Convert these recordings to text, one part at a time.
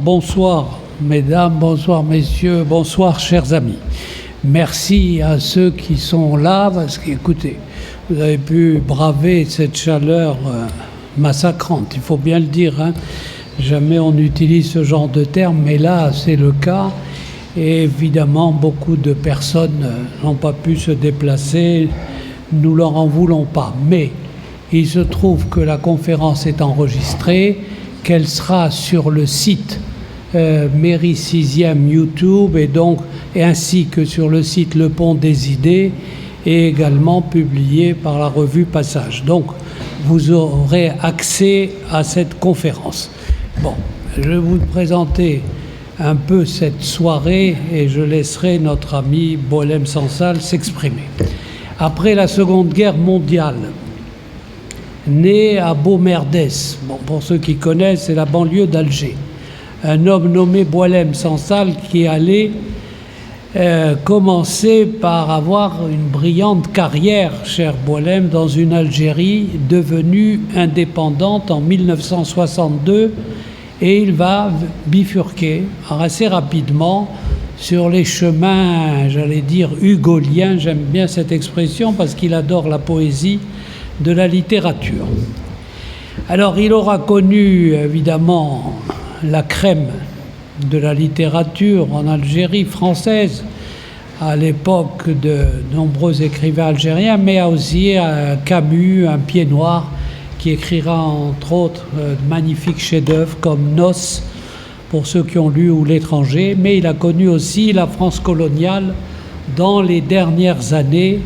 Bonsoir mesdames, bonsoir messieurs, bonsoir chers amis. Merci à ceux qui sont là parce qu'écoutez, vous avez pu braver cette chaleur massacrante, il faut bien le dire, hein. Jamais on utilise ce genre de terme, mais là c'est le cas. Et évidemment, beaucoup de personnes n'ont pas pu se déplacer, nous leur en voulons pas. Mais il se trouve que la conférence est enregistrée, qu'elle sera sur le site Mairie 6e YouTube et ainsi que sur le site Le Pont des Idées et également publiée par la revue Passage. Donc vous aurez accès à cette conférence. Bon, je vais vous présenter un peu cette soirée et je laisserai notre ami Boualem Sansal s'exprimer. Après la Seconde Guerre mondiale, né à Baumerdès, bon, pour ceux qui connaissent, c'est la banlieue d'Alger, un homme nommé Boualem Sansal qui allait commencer par avoir une brillante carrière, cher Boualem, dans une Algérie devenue indépendante en 1962. Et il va bifurquer assez rapidement sur les chemins, j'allais dire, hugoliens. J'aime bien cette expression parce qu'il adore la poésie de la littérature. Alors, il aura connu, évidemment, la crème de la littérature en Algérie française, à l'époque de nombreux écrivains algériens, mais aussi Camus, un pied noir, qui écrira entre autres de magnifiques chefs-d'œuvre comme Nos, pour ceux qui ont lu, ou L'étranger, mais il a connu aussi la France coloniale dans les dernières années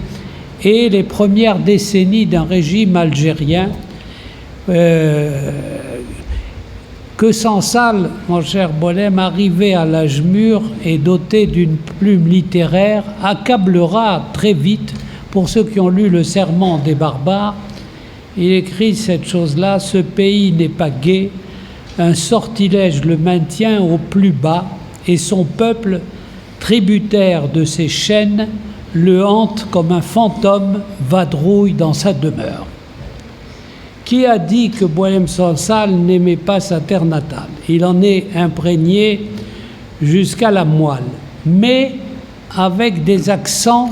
et les premières décennies d'un régime algérien que Sansal, mon cher Boualem, arrivé à l'âge mûr et doté d'une plume littéraire, accablera très vite, pour ceux qui ont lu Le Serment des barbares. Il écrit cette chose-là: ce pays n'est pas gai, un sortilège le maintient au plus bas, et son peuple, tributaire de ses chaînes, le hante comme un fantôme vadrouille dans sa demeure. Qui a dit que Boualem Sansal n'aimait pas sa terre natale? Il en est imprégné jusqu'à la moelle, mais avec des accents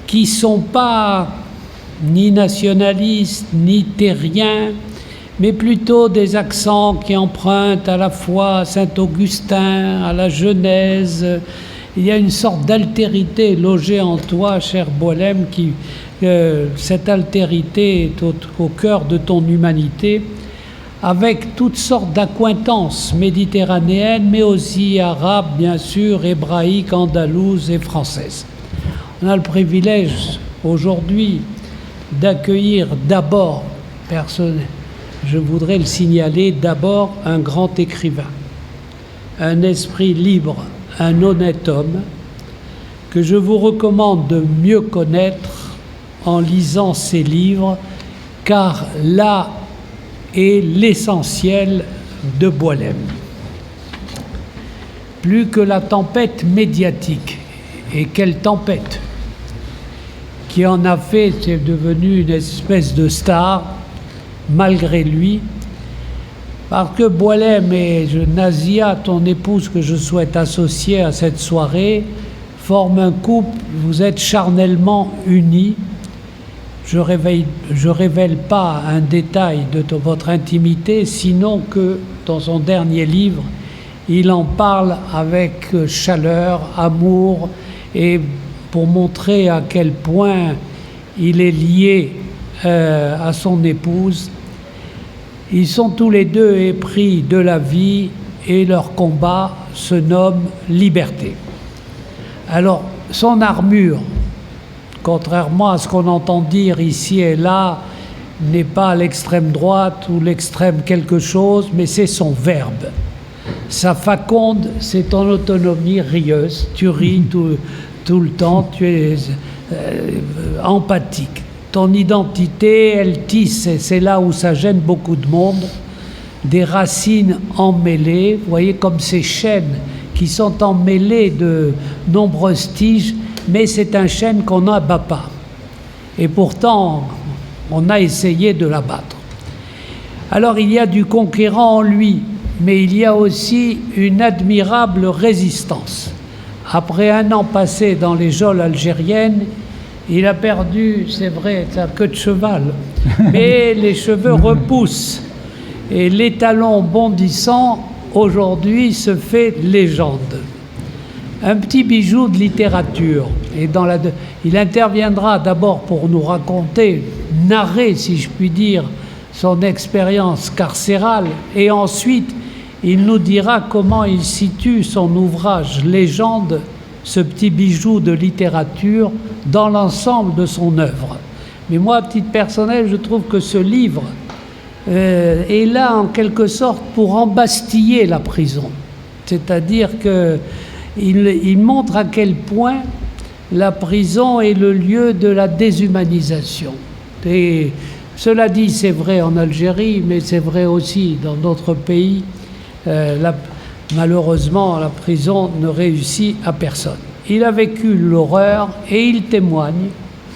qui ne sont pas ni nationalistes, ni terriens, mais plutôt des accents qui empruntent à la fois à Saint-Augustin, à la Genèse. Il y a une sorte d'altérité logée en toi, cher Boualem, cette altérité est au cœur de ton humanité, avec toutes sortes d'accointances méditerranéennes, mais aussi arabes, bien sûr, hébraïques, andalouses et françaises. On a le privilège aujourd'hui d'accueillir d'abord, je voudrais le signaler, d'abord un grand écrivain, un esprit libre, un honnête homme, que je vous recommande de mieux connaître en lisant ses livres, car là est l'essentiel de Boualem. Plus que la tempête médiatique, et quelle tempête, qui en a fait, c'est devenu une espèce de star, malgré lui, parce que Boualem et Nazia, ton épouse que je souhaite associer à cette soirée, forment un couple, vous êtes charnellement unis. Je révèle pas un détail de votre intimité, sinon que dans son dernier livre, il en parle avec chaleur, amour, et pour montrer à quel point il est lié à son épouse. Ils sont tous les deux épris de la vie et leur combat se nomme liberté. Alors, son armure, contrairement à ce qu'on entend dire ici et là, n'est pas l'extrême droite ou l'extrême quelque chose, mais c'est son verbe. Sa faconde, c'est ton autonomie rieuse. Tu ris tout le temps, tu es empathique. Ton identité, elle tisse, et c'est là où ça gêne beaucoup de monde, des racines emmêlées, vous voyez, comme ces chênes qui sont emmêlés de nombreuses tiges, mais c'est un chêne qu'on n'abat pas. Et pourtant, on a essayé de l'abattre. Alors il y a du conquérant en lui, mais il y a aussi une admirable résistance. Après un an passé dans les geôles algériennes, il a perdu, c'est vrai, sa queue de cheval, mais les cheveux repoussent. Et l'étalon bondissant, aujourd'hui, se fait légende. Un petit bijou de littérature. Et il interviendra d'abord pour nous raconter, narrer, si je puis dire, son expérience carcérale, et ensuite il nous dira comment il situe son ouvrage Légende, ce petit bijou de littérature, dans l'ensemble de son œuvre. Mais moi, à titre personnel, je trouve que ce livre est là en quelque sorte pour embastiller la prison. C'est-à-dire qu'il montre à quel point la prison est le lieu de la déshumanisation. Et cela dit, c'est vrai en Algérie, mais c'est vrai aussi dans d'autres pays. Malheureusement, la prison ne réussit à personne. Il a vécu l'horreur et il témoigne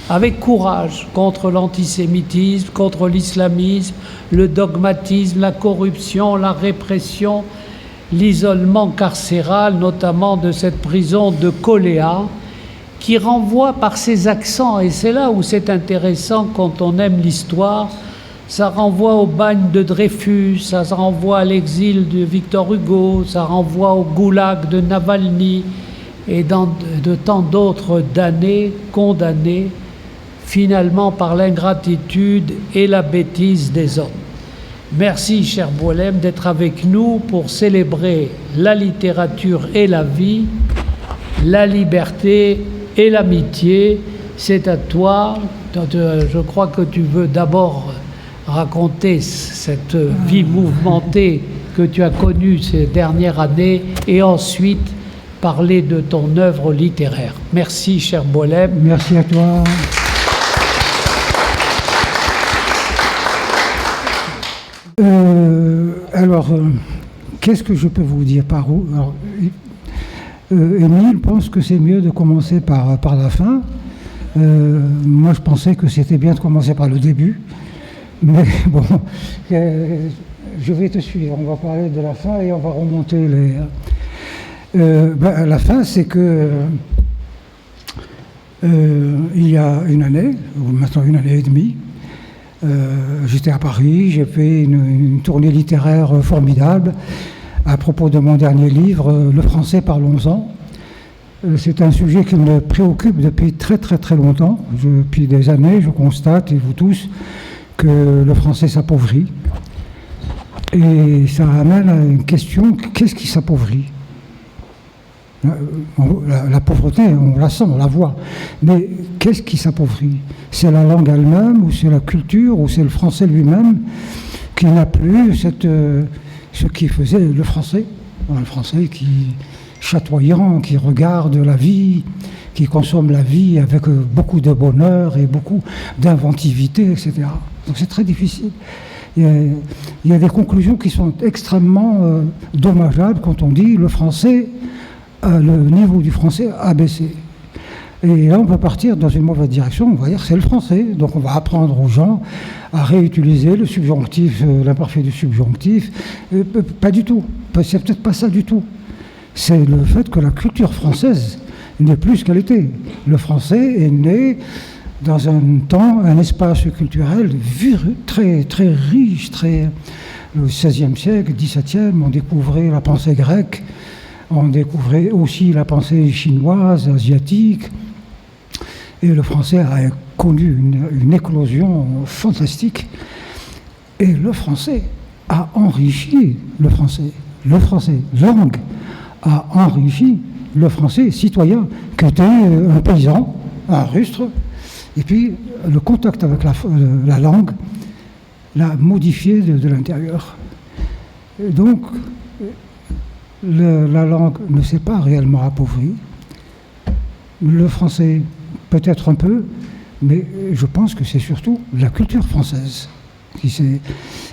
avec courage contre l'antisémitisme, contre l'islamisme, le dogmatisme, la corruption, la répression, l'isolement carcéral, notamment de cette prison de Koléa, qui renvoie par ses accents, et c'est là où c'est intéressant quand on aime l'histoire, ça renvoie au bagne de Dreyfus, ça renvoie à l'exil de Victor Hugo, ça renvoie au goulag de Navalny, et de tant d'autres damnés, condamnés, finalement par l'ingratitude et la bêtise des hommes. Merci, cher Boualem, d'être avec nous pour célébrer la littérature et la vie, la liberté et l'amitié. C'est à toi. Je crois que tu veux d'abord raconter cette vie mouvementée que tu as connue ces dernières années et ensuite parler de ton œuvre littéraire. Merci, cher Boualem. Merci à toi. Qu'est-ce que je peux vous dire par où? Alors, Émile pense que c'est mieux de commencer par la fin. Moi, je pensais que c'était bien de commencer par le début. Mais bon, je vais te suivre. On va parler de la fin et on va remonter la fin, c'est que il y a une année, ou maintenant une année et demie, j'étais à Paris, j'ai fait une tournée littéraire formidable à propos de mon dernier livre, Le français, parlons-en. C'est un sujet qui me préoccupe depuis très très très longtemps. Depuis des années, je constate, et vous tous, que le français s'appauvrit. Et ça amène à une question, qu'est-ce qui s'appauvrit ? La pauvreté, on la sent, on la voit. Mais qu'est-ce qui s'appauvrit? C'est la langue elle-même, ou c'est la culture, ou c'est le français lui-même qui n'a plus ce qui faisait le français qui chatoyant, qui regarde la vie, qui consomme la vie avec beaucoup de bonheur et beaucoup d'inventivité, etc. Donc c'est très difficile. Il y a des conclusions qui sont extrêmement dommageables quand on dit le français, le niveau du français a baissé. Et là, on peut partir dans une mauvaise direction, on va dire c'est le français. Donc on va apprendre aux gens à réutiliser le subjonctif, l'imparfait du subjonctif. Pas du tout. C'est peut-être pas ça du tout. C'est le fait que la culture française n'est plus ce qu'elle était. Le français est né dans un temps, un espace culturel très, très riche, le XVIe siècle, XVIIe, on découvrait la pensée grecque, on découvrait aussi la pensée chinoise, asiatique, et le français a connu une éclosion fantastique. Et le français a enrichi le français langue, a enrichi le français citoyen, qui était un paysan, un rustre, et puis le contact avec la langue l'a modifié de l'intérieur. Et donc, la langue ne s'est pas réellement appauvrie. Le français, peut-être un peu, mais je pense que c'est surtout la culture française qui s'est...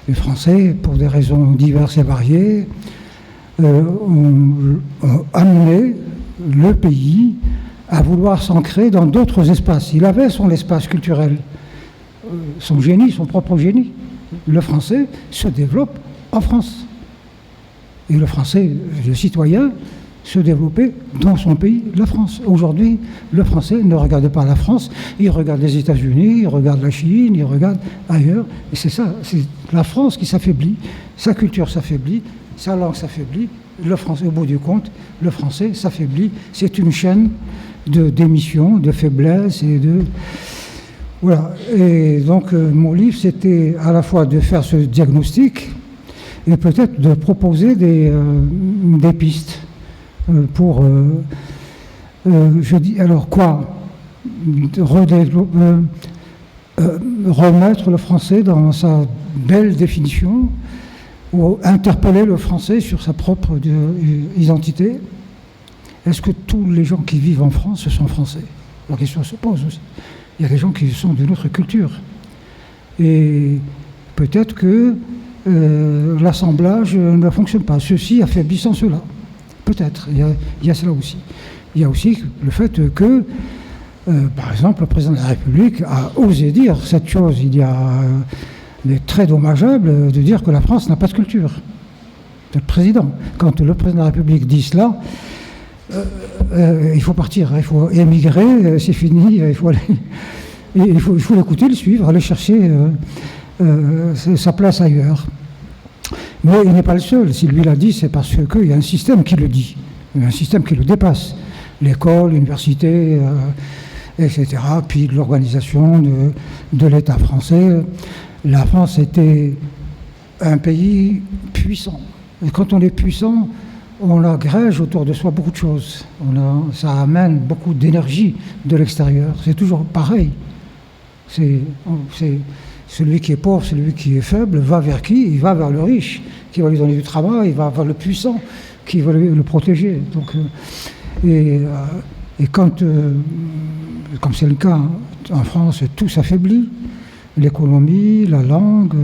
Les Français, pour des raisons diverses et variées, ont amené le pays à vouloir s'ancrer dans d'autres espaces. Il avait son espace culturel, son génie, son propre génie. Le français se développe en France. Et le Français, le citoyen, se développer dans son pays, la France. Aujourd'hui, le Français ne regarde pas la France, il regarde les États-Unis, il regarde la Chine, il regarde ailleurs. Et c'est ça, c'est la France qui s'affaiblit, sa culture s'affaiblit, sa langue s'affaiblit. Le Français, au bout du compte, le Français s'affaiblit. C'est une chaîne de démission, de faiblesse et de... Voilà. Et donc, mon livre, c'était à la fois de faire ce diagnostic et peut-être de proposer des pistes. Pour, je dis, alors quoi, remettre le français dans sa belle définition, ou interpeller le français sur sa propre identité. Est-ce que tous les gens qui vivent en France sont français? La question se pose aussi. Il y a des gens qui sont d'une autre culture. Et peut-être que l'assemblage ne fonctionne pas. Ceci affaiblissant cela. Peut-être, il y a cela aussi. Il y a aussi le fait que, par exemple, le président de la République a osé dire cette chose. Il est très dommageable de dire que la France n'a pas de culture. C'est le président. Quand le président de la République dit cela, il faut partir, il faut émigrer, c'est fini, il faut l'écouter, le suivre, aller chercher sa place ailleurs. Mais il n'est pas le seul. Si lui l'a dit, c'est parce qu'il y a un système qui le dit, un système qui le dépasse. L'école, l'université, etc. Puis l'organisation de l'État français. La France était un pays puissant. Et quand on est puissant, on agrège autour de soi beaucoup de choses. Ça amène beaucoup d'énergie de l'extérieur. C'est toujours pareil. C'est celui qui est pauvre, celui qui est faible, va vers qui? Il va vers le riche, qui va lui donner du travail, il va vers le puissant, qui va le protéger. Donc, et quand, comme c'est le cas en France, tout s'affaiblit, l'économie, la langue,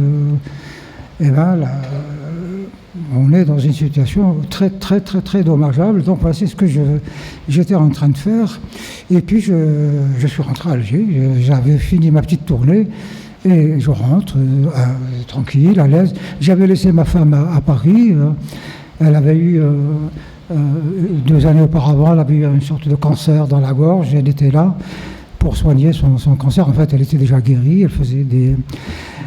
on est dans une situation très, très, très, très dommageable. Donc voilà, c'est ce que j'étais en train de faire. Et puis je suis rentré à Alger, j'avais fini ma petite tournée. Et je rentre tranquille, à l'aise. J'avais laissé ma femme à Paris. Elle avait eu, 2 années auparavant, elle avait eu une sorte de cancer dans la gorge. Elle était là pour soigner son cancer. En fait, elle était déjà guérie. Elle faisait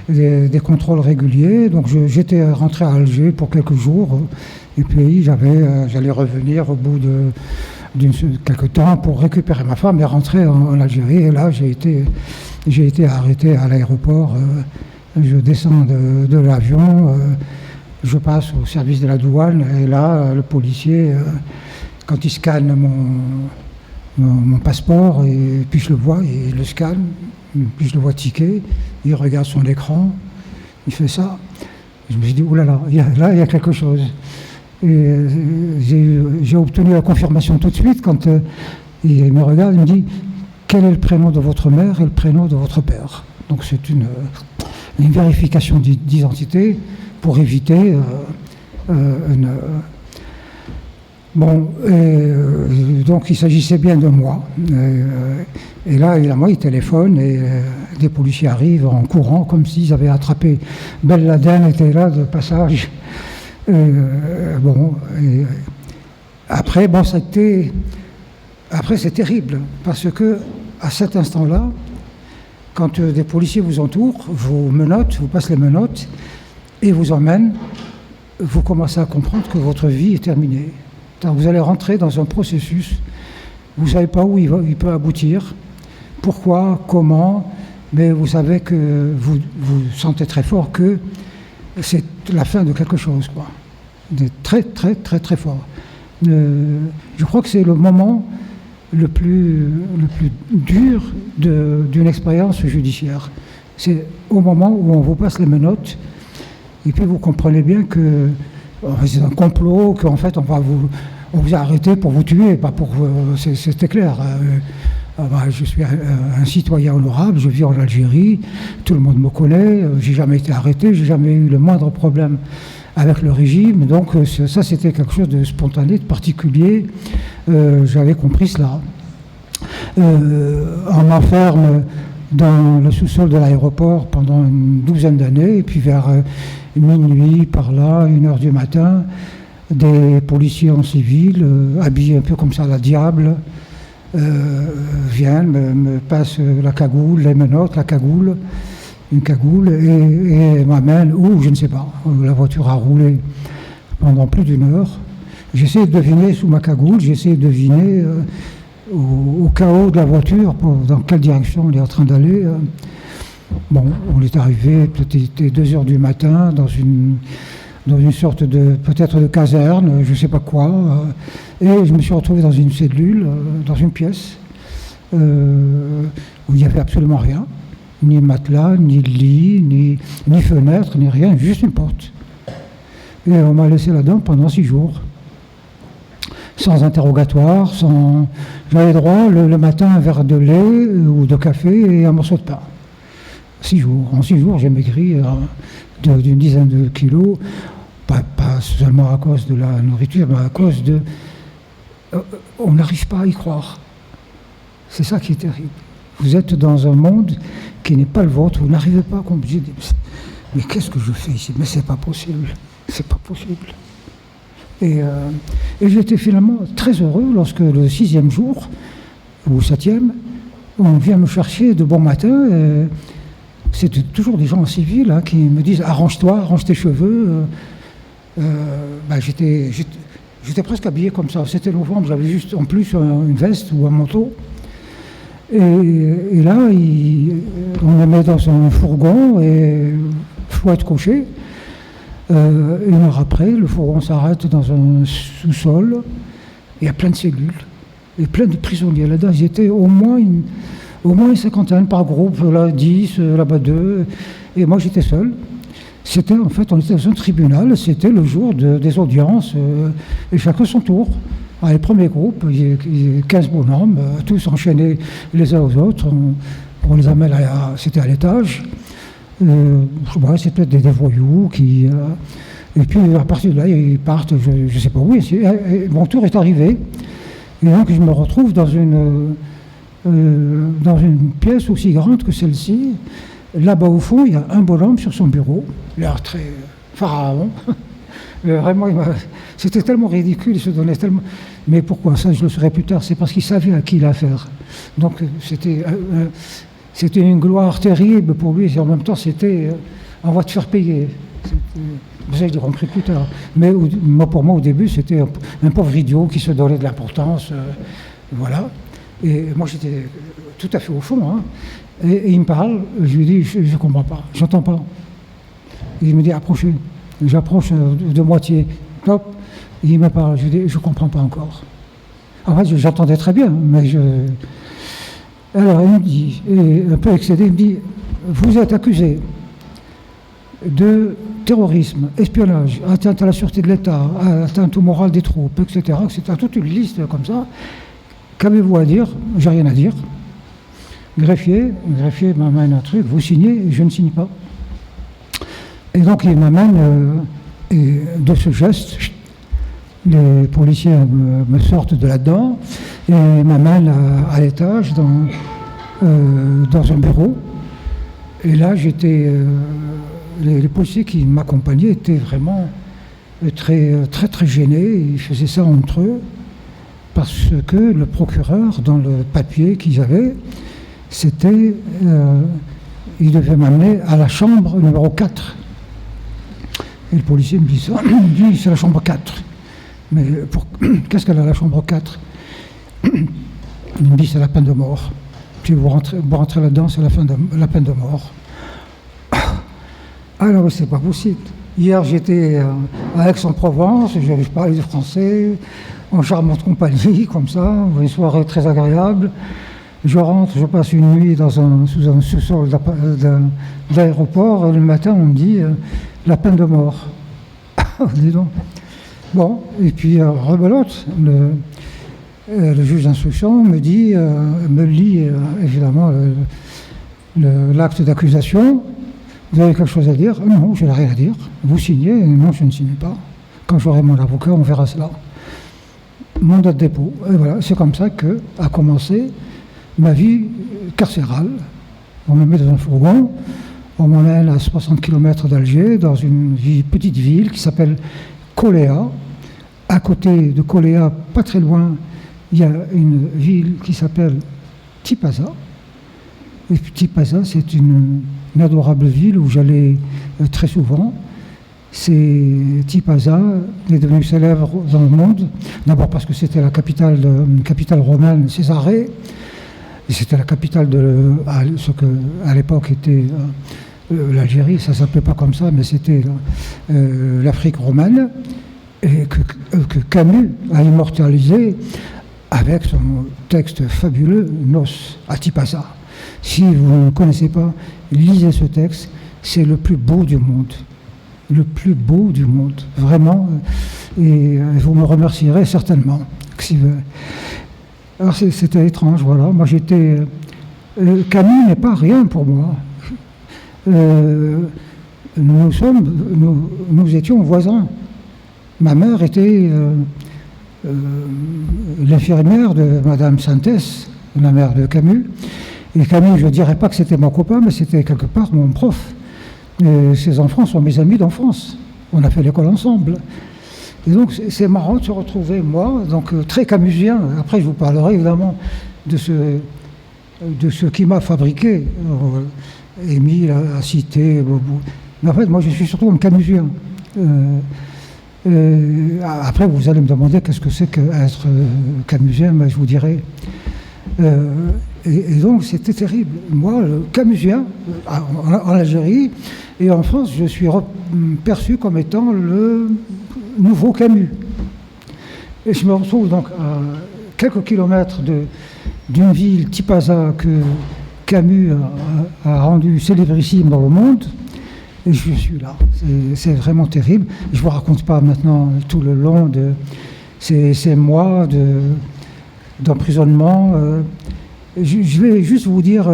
des contrôles réguliers. Donc j'étais rentré à Alger pour quelques jours. Et puis j'allais revenir au bout de quelques temps pour récupérer ma femme et rentrer en Algérie. Et là, j'ai été arrêté à l'aéroport. Je descends de l'avion, je passe au service de la douane, et là, le policier, quand il scanne mon passeport, et puis je le vois, il le scanne, puis je le vois tiquer, il regarde son écran, il fait ça. Je me suis dit, oulala, il y a quelque chose. Et j'ai obtenu la confirmation tout de suite quand il me regarde, il me dit, quel est le prénom de votre mère et le prénom de votre père? Donc c'est une vérification d'identité pour éviter Bon, donc il s'agissait bien de moi. Et là, évidemment, il téléphone et des policiers arrivent en courant comme s'ils avaient attrapé Ben Laden, était là de passage. Après, c'est terrible, parce que à cet instant-là, quand des policiers vous entourent, vous menottent, vous passent les menottes et vous emmènent, vous commencez à comprendre que votre vie est terminée. Vous allez rentrer dans un processus, vous ne savez pas où il peut aboutir, pourquoi, comment, mais vous savez que vous sentez très fort que c'est la fin de quelque chose, quoi. Très, très, très, très fort. Je crois que c'est le moment le plus dur d'une expérience judiciaire. C'est au moment où on vous passe les menottes, et puis vous comprenez bien que c'est un complot, qu'en fait on vous a arrêté pour vous tuer, pas pour... C'était clair. Je suis un citoyen honorable, je vis en Algérie, tout le monde me connaît, j'ai jamais été arrêté, j'ai jamais eu le moindre problème avec le régime, donc ça c'était quelque chose de spontané, de particulier, j'avais compris cela. On m'enferme dans le sous-sol de l'aéroport pendant une 12aine d'années, et puis vers minuit, par là, 1h du matin, des policiers en civil, habillés un peu comme ça à la diable, viennent, me passent la cagoule, les menottes, la cagoule, une cagoule, et m'amènent où, je ne sais pas. La voiture a roulé pendant plus d'une heure. J'essaie de deviner sous ma cagoule, j'essaie de deviner au chaos de la voiture dans quelle direction on est en train d'aller. Bon, on est arrivé, peut-être il était 2 heures du matin, dans une sorte de, peut-être de caserne, je ne sais pas quoi, et je me suis retrouvé dans une cellule, dans une pièce, où il n'y avait absolument rien, ni matelas, ni lit, ni fenêtre, ni rien, juste une porte. Et on m'a laissé là-dedans pendant 6 jours, sans interrogatoire, j'avais droit le matin à un verre de lait ou de café et un morceau de pain. 6 jours. En 6 jours, j'ai maigri d'une dizaine de kilos, pas seulement à cause de la nourriture, mais à cause de... on n'arrive pas à y croire. C'est ça qui est terrible. Vous êtes dans un monde qui n'est pas le vôtre, vous n'arrivez pas à comprendre. Mais qu'est-ce que je fais ici? Mais c'est pas possible. C'est pas possible. Et j'étais finalement très heureux lorsque le 6e jour, ou 7e, on vient me chercher de bon matin. C'était toujours des gens en civil hein, qui me disent « arrange-toi, arrange tes cheveux ». J'étais presque habillé comme ça. C'était novembre, j'avais juste en plus une veste ou un manteau. Et là, on me met dans un fourgon et il faut être couché. 1 heure après, le fourgon s'arrête dans un sous-sol. Il y a plein de cellules et plein de prisonniers. Là-dedans, ils étaient au moins une cinquantaine par groupe, là 10, là-bas 2. Et moi, j'étais seul. C'était, en fait, on était dans un tribunal. C'était le jour des audiences. Et chacun son tour. Alors, les premiers groupes, il y a 15 bonhommes, tous enchaînés les uns aux autres. On les amène c'était à l'étage. C'est peut-être des voyous qui... et puis à partir de là, ils partent, je ne sais pas où. Et mon tour est arrivé. Et donc je me retrouve dans une pièce aussi grande que celle-ci. Là-bas au fond, il y a un bonhomme sur son bureau, l'air très pharaon. Vraiment, c'était tellement ridicule, il se donnait tellement... Mais pourquoi ça, je le saurai plus tard, c'est parce qu'il savait à qui il a affaire. Donc c'était une gloire terrible pour lui, et en même temps, c'était on va te faire payer. Ça, je l'ai compris plus tard. Mais pour moi, au début, c'était un pauvre idiot qui se donnait de l'importance. Voilà. Et moi, j'étais tout à fait au fond. Hein. Et il me parle, je lui dis, je ne comprends pas, j'entends pas. Et il me dit, approchez. J'approche de moitié. Hop. Et il me parle, je lui dis, je ne comprends pas encore. En fait, j'entendais très bien, mais Alors, il me dit, et un peu excédé, il me dit, vous êtes accusé de terrorisme, espionnage, atteinte à la sûreté de l'État, atteinte au moral des troupes, etc., etc., toute une liste comme ça. Qu'avez-vous à dire? J'ai rien à dire. Greffier m'amène un truc, vous signez, je ne signe pas. Et donc il m'amène, et de ce geste, les policiers me sortent de là-dedans et m'amènent à l'étage dans un bureau. Et là, les policiers qui m'accompagnaient étaient vraiment très, très, très gênés. Ils faisaient ça entre eux parce que le procureur, dans le papier qu'ils avaient, c'était... il devait m'amener à la chambre numéro 4. Et le policier me dit ça. Il me dit, c'est la chambre 4. Mais qu'est-ce qu'elle a, la chambre 4? Il me dit, c'est la peine de mort. Puis vous rentrez là-dedans, c'est la peine de mort. Alors, c'est pas possible. Hier, j'étais à Aix-en-Provence, je parlais du français, en charmante compagnie, comme ça, une soirée très agréable. Je rentre, je passe une nuit sous un sous-sol d'aéroport, et le matin, on me dit la peine de mort. Dis donc. Bon, et puis, rebelote, le juge d'instruction me lit évidemment l'acte d'accusation. Vous avez quelque chose à dire? Non, je n'ai rien à dire. Vous signez? Non, je ne signe pas. Quand j'aurai mon avocat, on verra cela. Mandat de dépôt. Et voilà, c'est comme ça qu'a commencé ma vie carcérale. On me met dans un fourgon, on m'emmène à 60 km d'Alger, dans une petite ville qui s'appelle Koléa. à côté de Koléa, pas très loin, il y a une ville qui s'appelle Tipaza. Et Tipaza, c'est une adorable ville où j'allais très souvent. Tipaza est devenue célèbre dans le monde, d'abord parce que c'était la capitale romaine, Césarée, et c'était la capitale de ce que à l'époque était l'Algérie, ça ne s'appelait pas comme ça, mais c'était l'Afrique romaine, et que Camus a immortalisé avec son texte fabuleux, Nos à Tipaza. Si vous ne connaissez pas, lisez ce texte, c'est le plus beau du monde. Le plus beau du monde, vraiment, et vous me remercierez certainement. Alors c'était étrange, voilà. Moi j'étais. Camus n'est pas rien pour moi. Nous étions voisins. Ma mère était l'infirmière de Madame Santès, la mère de Camus. Et Camus, je ne dirais pas que c'était mon copain, mais c'était quelque part mon prof. Ces enfants sont mes amis d'enfance. On a fait l'école ensemble. Et donc, c'est marrant de se retrouver, moi, donc très camusien. Après, je vous parlerai évidemment de ce qui m'a fabriqué. Émile a cité Bobo. Mais en fait, moi, je suis surtout un camusien. Après, vous allez me demander qu'est-ce que c'est qu'être camusien, mais je vous dirai. Et donc, c'était terrible. Moi, le camusien, en Algérie et en France, je suis perçu comme étant le nouveau Camus. Et je me retrouve donc à quelques kilomètres d'une ville, Tipaza, que Camus a rendu célébrissime dans le monde. Et je suis là. C'est vraiment terrible. Je ne vous raconte pas maintenant tout le long de ces mois d'emprisonnement. Je vais juste vous dire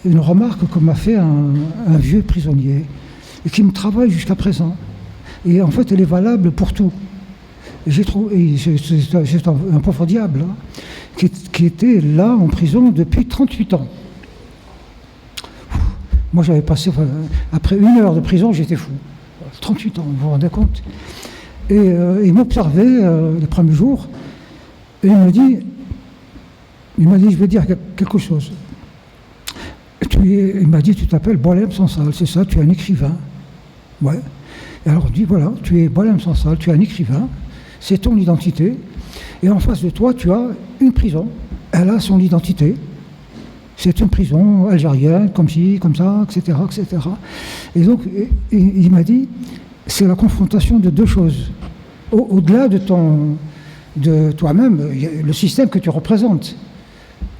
une remarque que m'a fait un vieux prisonnier et qui me travaille jusqu'à présent. Et en fait, elle est valable pour tout. C'est un pauvre diable hein, qui était là en prison depuis 38 ans. Moi, j'avais passé, après 1 heure de prison, j'étais fou. 38 ans, vous vous rendez compte? Et il m'observait les premiers jours et il m'a dit, je vais dire quelque chose. Il m'a dit, tu t'appelles Boualem Sansal, c'est ça, tu es un écrivain. Ouais. Et alors, il dit, voilà, tu es Boualem Sansal, tu es un écrivain, c'est ton identité. Et en face de toi, tu as une prison. Elle a son identité. C'est une prison algérienne, comme ci, comme ça, etc., etc. Et donc, il m'a dit, c'est la confrontation de deux choses. Au-delà de toi-même, le système que tu représentes.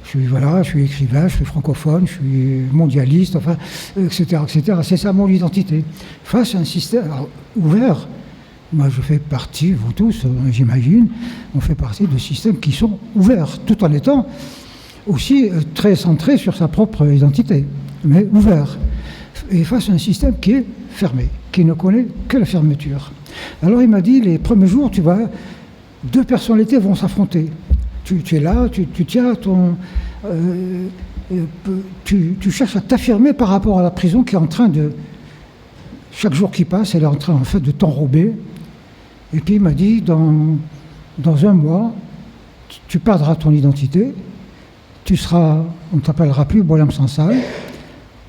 Je suis écrivain, je suis francophone, je suis mondialiste, enfin, etc., etc. C'est ça mon identité. Face à un système ouvert, moi je fais partie, vous tous, j'imagine, on fait partie de systèmes qui sont ouverts, tout en étant aussi très centré sur sa propre identité, mais ouvert. Et face à un système qui est fermé, qui ne connaît que la fermeture. Alors il m'a dit, les premiers jours, deux personnalités vont s'affronter. Tu es là, tu tiens ton... tu cherches à t'affirmer par rapport à la prison qui est en train de... Chaque jour qui passe, elle est en train en fait de t'enrober. Et puis il m'a dit, dans 1 mois, tu perdras ton identité, on ne t'appellera plus Boualem Sansal,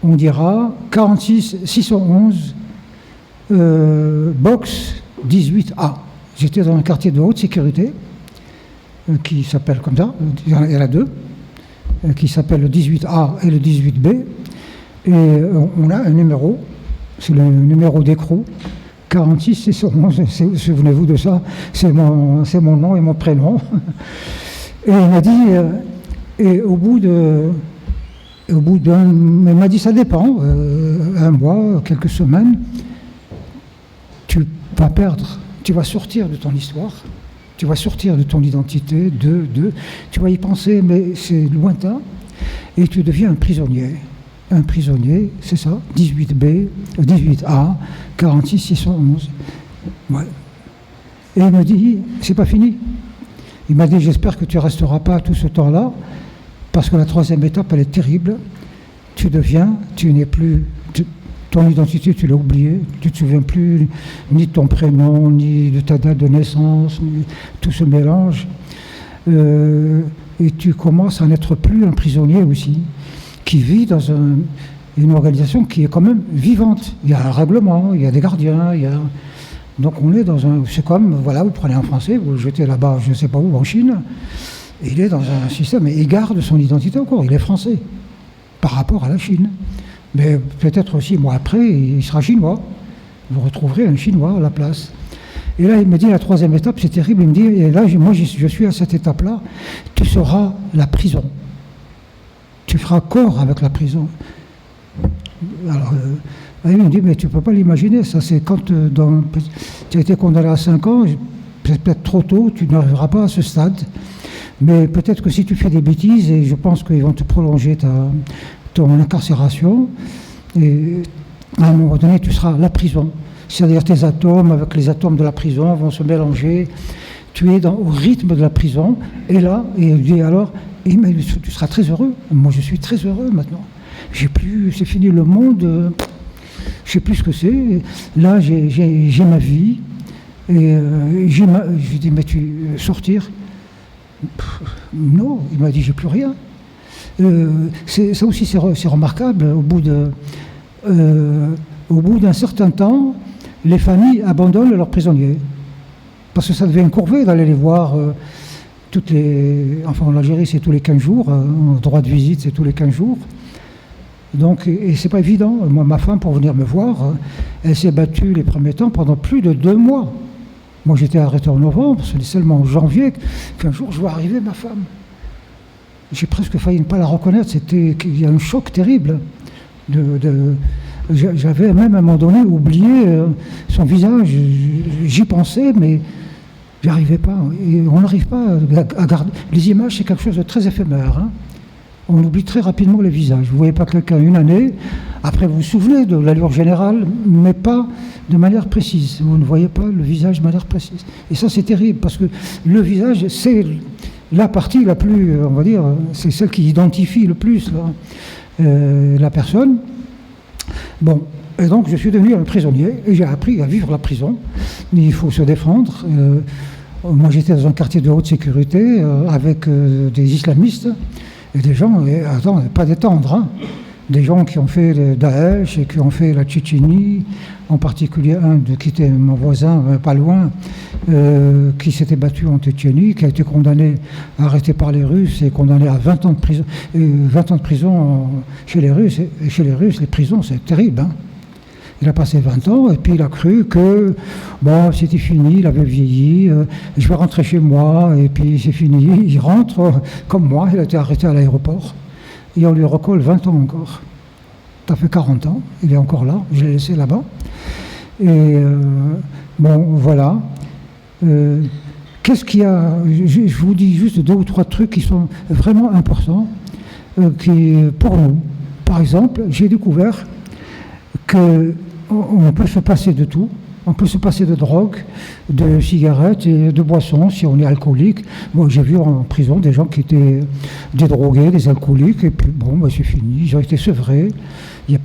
on dira 46 611 box 18A. J'étais dans un quartier de haute sécurité qui s'appelle comme ça, il y en a 2, qui s'appelle le 18A et le 18B, et on a un numéro, c'est le numéro d'écrou, 46 611, souvenez-vous de ça, c'est mon nom et mon prénom. Et il m'a dit, il m'a dit, ça dépend, 1 mois, quelques semaines, tu vas sortir de ton histoire, tu vas sortir de ton identité, tu vas y penser, mais c'est lointain, et tu deviens un prisonnier. Un prisonnier, c'est ça, 18B, 18A, 46 611. Ouais. Et il me dit, c'est pas fini. Il m'a dit, j'espère que tu ne resteras pas tout ce temps-là, parce que la 3e étape, elle est terrible. Tu n'es plus... ton identité, tu l'as oubliée. Tu ne te souviens plus ni de ton prénom, ni de ta date de naissance, tout se mélange. Et tu commences à n'être plus un prisonnier aussi, qui vit dans une organisation qui est quand même vivante. Il y a un règlement, il y a des gardiens, donc on est dans un... C'est comme, voilà, vous prenez un Français, vous le jetez là-bas, je ne sais pas où, en Chine, et il est dans un système, et il garde son identité encore, il est français, par rapport à la Chine. Mais peut-être 6 mois après, il sera chinois. Vous retrouverez un Chinois à la place. Et là, il me dit, la 3e étape, c'est terrible, il me dit, et là, moi, je suis à cette étape-là, tu seras la prison. Tu feras corps avec la prison. Alors, il me dit, mais tu ne peux pas l'imaginer, ça c'est quand tu as été condamné à 5 ans, c'est peut-être trop tôt, tu n'arriveras pas à ce stade, mais peut-être que si tu fais des bêtises, et je pense qu'ils vont te prolonger ton incarcération, et à un moment donné, tu seras la prison. C'est-à-dire tes atomes avec les atomes de la prison vont se mélanger, tu es au rythme de la prison, et là, et il dit alors, mais tu seras très heureux. Moi, je suis très heureux maintenant. C'est fini le monde, je sais plus ce que c'est. Là, j'ai ma vie, et je dis, mais sortir? Non, il m'a dit, j'ai plus rien. Ça aussi, c'est remarquable. Au bout d'un certain temps, les familles abandonnent leurs prisonniers. Parce que ça devient une corvée d'aller les voir enfin, en Algérie, c'est tous les 15 jours. Droit de visite, c'est tous les 15 jours. Donc, et c'est pas évident. Moi, ma femme, pour venir me voir, elle s'est battue les premiers temps pendant plus de 2 mois. Moi, j'étais arrêté en novembre, c'est seulement en janvier qu'un jour, je vois arriver ma femme. J'ai presque failli ne pas la reconnaître. Il y a un choc terrible. J'avais même à un moment donné oublié son visage. J'y pensais, mais j'arrivais pas. Et on n'arrive pas à garder. Les images, c'est quelque chose de très éphémère. Hein. On oublie très rapidement les visages. Vous ne voyez pas quelqu'un une année, après vous vous souvenez de l'allure générale, mais pas de manière précise. Vous ne voyez pas le visage de manière précise. Et ça, c'est terrible, parce que le visage, c'est la partie la plus, on va dire, c'est celle qui identifie le plus la personne. Bon, et donc je suis devenu un prisonnier, et j'ai appris à vivre la prison. Il faut se défendre. Moi, j'étais dans un quartier de haute sécurité, avec des islamistes, et des gens, attends, pas détendre, hein. Des gens qui ont fait le Daesh et qui ont fait la Tchétchénie, en particulier un qui était mon voisin, pas loin, qui s'était battu en Tchétchénie, qui a été condamné, arrêté par les Russes et condamné à 20 ans de prison. 20 ans de prison chez les Russes. Et chez les Russes, les prisons, c'est terrible, hein. Il a passé 20 ans et puis il a cru que bon, c'était fini, il avait vieilli, je vais rentrer chez moi et puis c'est fini. Il rentre comme moi, il a été arrêté à l'aéroport et on lui recolle 20 ans encore. Ça fait 40 ans, il est encore là, je l'ai laissé là-bas. Et bon, voilà. Qu'est-ce qu'il y a? Je vous dis juste 2 ou 3 trucs qui sont vraiment importants pour nous. Par exemple, j'ai découvert qu'on peut se passer de tout. On peut se passer de drogue, de cigarettes et de boissons si on est alcoolique. Moi, j'ai vu en prison des gens qui étaient des drogués, des alcooliques, et puis bon, c'est fini, ils ont été sevrés. Mais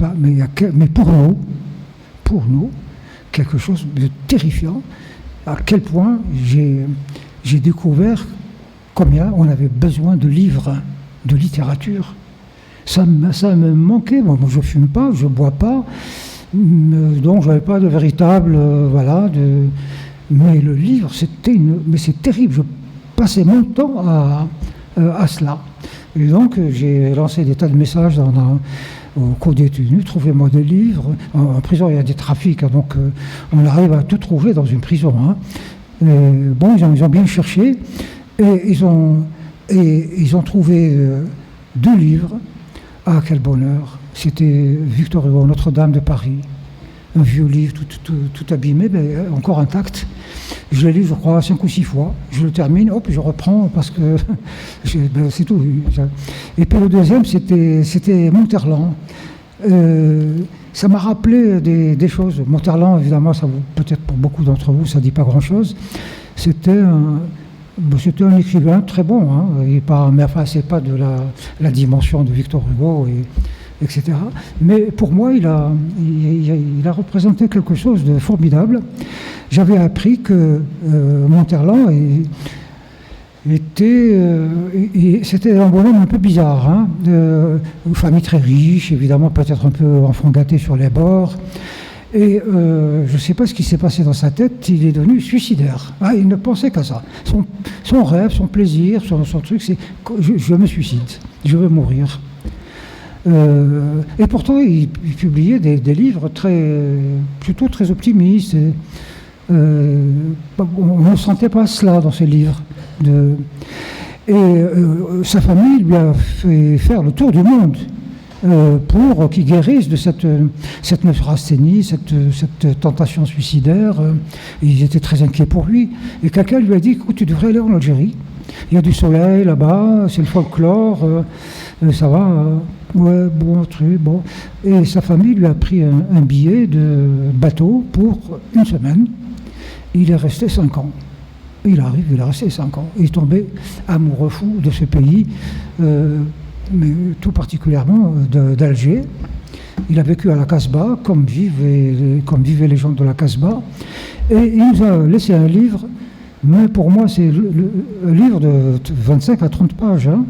pour nous, quelque chose de terrifiant, à quel point j'ai découvert combien on avait besoin de livres, de littérature. Ça me manquait. Moi, je ne fume pas, je ne bois pas, donc je n'avais pas de véritable... Mais le livre, mais c'est terrible. Je passais mon temps à cela. Et donc, j'ai lancé des tas de messages aux co-détenus, trouvez-moi des livres. En prison, il y a des trafics, donc on arrive à tout trouver dans une prison. Hein. Bon, ils ont bien cherché, et ils ont trouvé 2 livres. Ah, quel bonheur! C'était Victor Hugo, Notre-Dame de Paris. Un vieux livre, tout abîmé, mais encore intact. Je l'ai lu, je crois, 5 ou 6 fois. Je le termine, hop, je reprends, parce que c'est tout. Et puis le deuxième, c'était Monterland. Ça m'a rappelé des choses. Monterland, évidemment, peut-être pour beaucoup d'entre vous, ça ne dit pas grand-chose. C'était un écrivain très bon, hein. Mais enfin, c'est pas de la dimension de Victor Hugo etc. Mais pour moi, il a représenté quelque chose de formidable. J'avais appris que Montherlant c'était un bonhomme un peu bizarre, hein, une famille très riche, évidemment peut-être un peu enfant gâté sur les bords. Et je ne sais pas ce qui s'est passé dans sa tête, il est devenu suicidaire. Ah, il ne pensait qu'à ça. Son rêve, son plaisir, son truc, c'est je me suicide, je veux mourir. Et pourtant, il publiait des livres plutôt très optimistes. On ne sentait pas cela dans ces livres. Sa famille lui a fait faire le tour du monde pour qu'il guérisse de cette neurasthénie, cette tentation suicidaire. Ils étaient très inquiets pour lui. Et quelqu'un lui a dit, écoute, tu devrais aller en Algérie. Il y a du soleil là-bas, c'est le folklore, ça va, ouais, bon, truc, bon. Et sa famille lui a pris un billet de bateau pour une semaine. Il est resté 5 ans. Il est resté 5 ans. Il est tombé amoureux fou de ce pays, mais tout particulièrement d'Alger. Il a vécu à la Casbah, comme vivaient les gens de la Casbah. Et il nous a laissé un livre, mais pour moi c'est un livre de 25 à 30 pages, hein,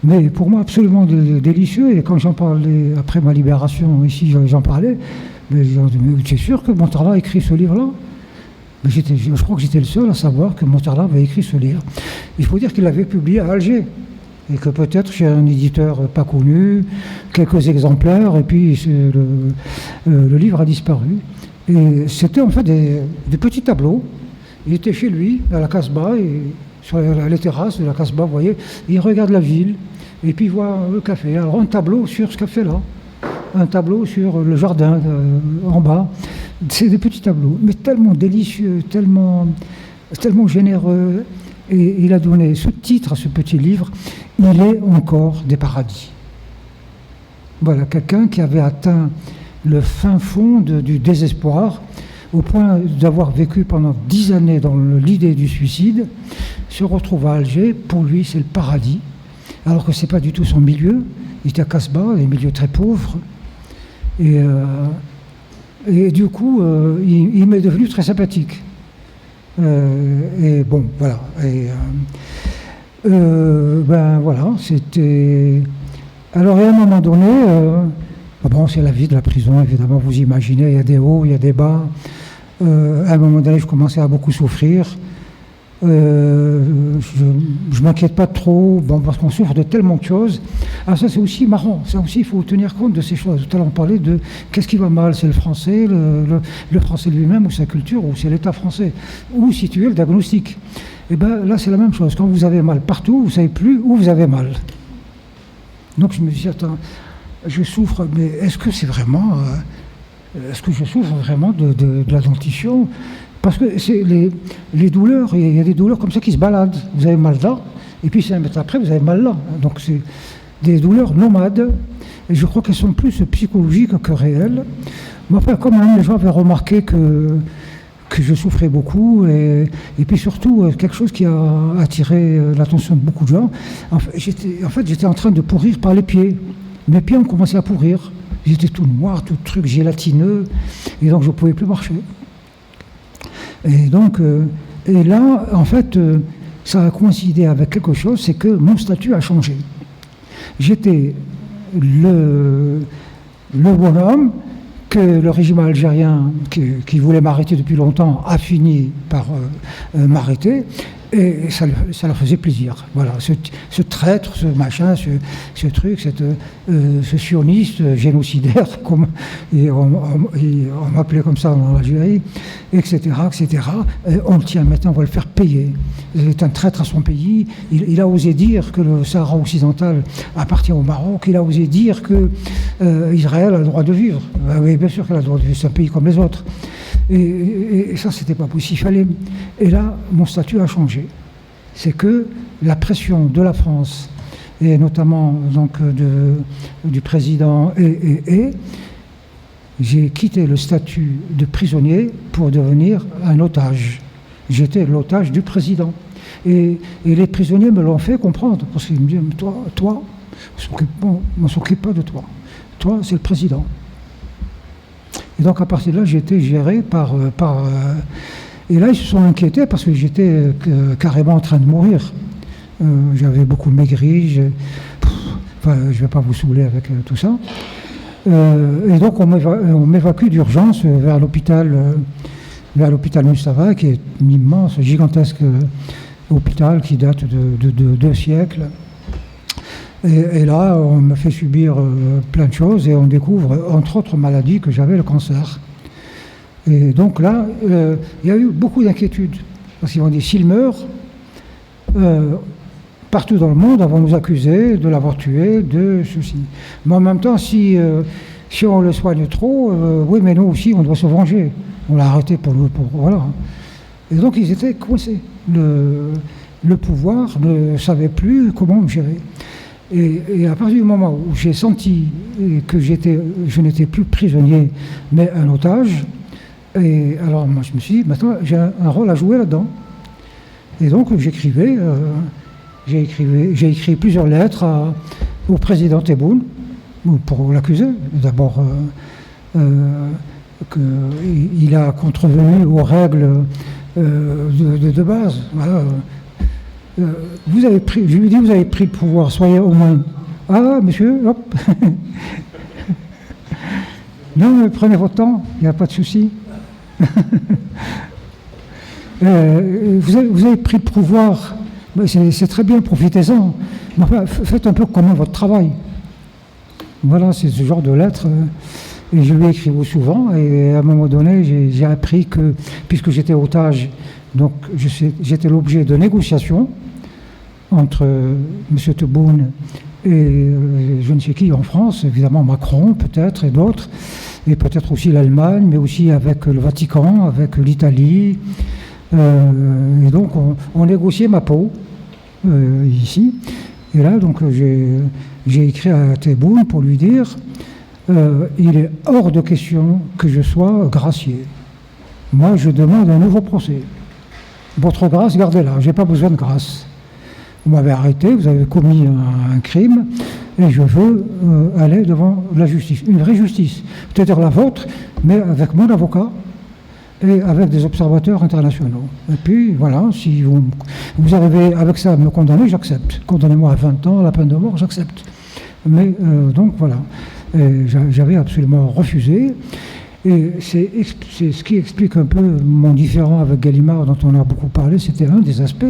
mais pour moi absolument délicieux. Et quand j'en parlais, après ma libération ici, j'en parlais, mais tu es sûr que Montherlant a écrit ce livre-là? Mais je crois que j'étais le seul à savoir que Montherlant avait écrit ce livre. Il faut dire qu'il l'avait publié à Alger, et que peut-être chez un éditeur pas connu, quelques exemplaires, et puis le livre a disparu. Et c'était en fait des petits tableaux. Il était chez lui, à la Casbah, et sur les terrasses de la Casbah, vous voyez, il regarde la ville, et puis il voit le café. Alors un tableau sur ce café-là, un tableau sur le jardin en bas. C'est des petits tableaux, mais tellement délicieux, tellement généreux. Et il a donné ce titre à ce petit livre, « Il est encore des paradis ». Voilà, quelqu'un qui avait atteint le fin fond du désespoir, au point d'avoir vécu pendant 10 années dans l'idée du suicide, se retrouve à Alger. Pour lui, c'est le paradis, alors que ce n'est pas du tout son milieu. Il était à Casbah, des milieux très pauvres. Et du coup, il m'est devenu très sympathique. Et bon, voilà. Ben voilà, c'était... Alors, à un moment donné, bon, c'est la vie de la prison, évidemment, vous imaginez, il y a des hauts, il y a des bas. À un moment donné, je commençais à beaucoup souffrir. Je ne m'inquiète pas trop, bon, parce qu'on souffre de tellement de choses. Alors ça, c'est aussi marrant. Ça aussi, il faut tenir compte de ces choses. Tout à l'heure, on parlait de qu'est-ce qui va mal, c'est le français, le français lui-même, ou sa culture, ou c'est l'État français, ou situer le diagnostic. Et bien là, c'est la même chose. Quand vous avez mal partout, vous ne savez plus où vous avez mal. Donc je me dis, attends, je souffre, mais est-ce que c'est vraiment... est-ce que je souffre vraiment de la dentition? Parce que c'est les douleurs, il y a des douleurs comme ça qui se baladent. Vous avez mal là, et puis 5 mètres après, vous avez mal là. Donc c'est des douleurs nomades, et je crois qu'elles sont plus psychologiques que réelles. Mais enfin, quand même, les gens avaient remarqué que je souffrais beaucoup, et puis surtout, quelque chose qui a attiré l'attention de beaucoup de gens. En fait, j'étais en train de pourrir par les pieds. Mes pieds ont commencé à pourrir. J'étais tout noir, tout truc gélatineux, et donc je ne pouvais plus marcher. Et donc, et là, en fait, ça a coïncidé avec quelque chose, c'est que mon statut a changé. J'étais le bonhomme que le régime algérien, qui voulait m'arrêter depuis longtemps, a fini par m'arrêter. Et ça leur faisait plaisir. Voilà, ce traître, ce machin, ce truc, ce sioniste génocidaire, comme on m'appelait comme ça en Algérie, etc., etc. On le tient maintenant, on va le faire payer. Il est un traître à son pays. Il a osé dire que le Sahara occidental appartient au Maroc. Il a osé dire que Israël a le droit de vivre. Oui, bien sûr qu'elle a le droit de vivre, c'est un pays comme les autres. Et ça, c'était pas possible. Et là, mon statut a changé. C'est que la pression de la France, et notamment donc, du président, j'ai quitté le statut de prisonnier pour devenir un otage. J'étais l'otage du président. Et les prisonniers me l'ont fait comprendre, parce qu'ils me disaient, toi, on ne s'occupe pas de toi. toi, c'est le président. Et donc, à partir de là, j'ai été géré par... et là, ils se sont inquiétés parce que j'étais carrément en train de mourir. J'avais beaucoup maigri. Enfin, je ne vais pas vous saouler avec tout ça. Et donc, on m'évacue d'urgence vers l'hôpital Mustapha, qui est un immense, gigantesque hôpital qui date de 2 siècles. Et là, on me fait subir plein de choses et on découvre, entre autres maladies, que j'avais le cancer. Et donc là, il y a eu beaucoup d'inquiétudes. Parce qu'ils m'ont dit, s'il meurt, partout dans le monde, on va nous accuser de l'avoir tué, de ceci. Mais en même temps, si on le soigne trop, oui, mais nous aussi, on doit se venger. On l'a arrêté voilà. Et donc, ils étaient coincés. Le pouvoir ne savait plus comment me gérer. Et à partir du moment où j'ai senti que je n'étais plus prisonnier, mais un otage, et alors moi je me suis dit, maintenant j'ai un rôle à jouer là-dedans. Et donc j'ai écrit plusieurs lettres au président Tebboune pour l'accuser. D'abord qu'il a contrevenu aux règles de base. Voilà. Je lui dis, vous avez pris le pouvoir, soyez au moins... Ah, monsieur, hop. Non, mais prenez votre temps, il n'y a pas de souci. Vous avez pris le pouvoir, c'est très bien, profitez-en. Mais enfin, faites un peu quand même votre travail. Voilà, c'est ce genre de lettres. Et je lui ai écrit souvent, et à un moment donné, j'ai appris que, puisque j'étais otage, donc j'étais l'objet de négociations entre M. Tebboune et je ne sais qui en France, évidemment Macron peut-être et d'autres, et peut-être aussi l'Allemagne, mais aussi avec le Vatican, avec l'Italie. Et donc on négociait ma peau ici. Et là, donc j'ai écrit à Tebboune pour lui dire il est hors de question que je sois gracié. Moi, je demande un nouveau procès. Votre grâce, gardez-la, je n'ai pas besoin de grâce. Vous m'avez arrêté, vous avez commis un crime, et je veux aller devant la justice, une vraie justice, c'est-à-dire la vôtre, mais avec mon avocat et avec des observateurs internationaux. Et puis, voilà, si vous arrivez avec ça à me condamner, j'accepte. Condamnez-moi à 20 ans, à la peine de mort, j'accepte. Mais, donc, voilà. J'avais absolument refusé. Et c'est ce qui explique un peu mon différend avec Gallimard, dont on a beaucoup parlé. C'était un des aspects.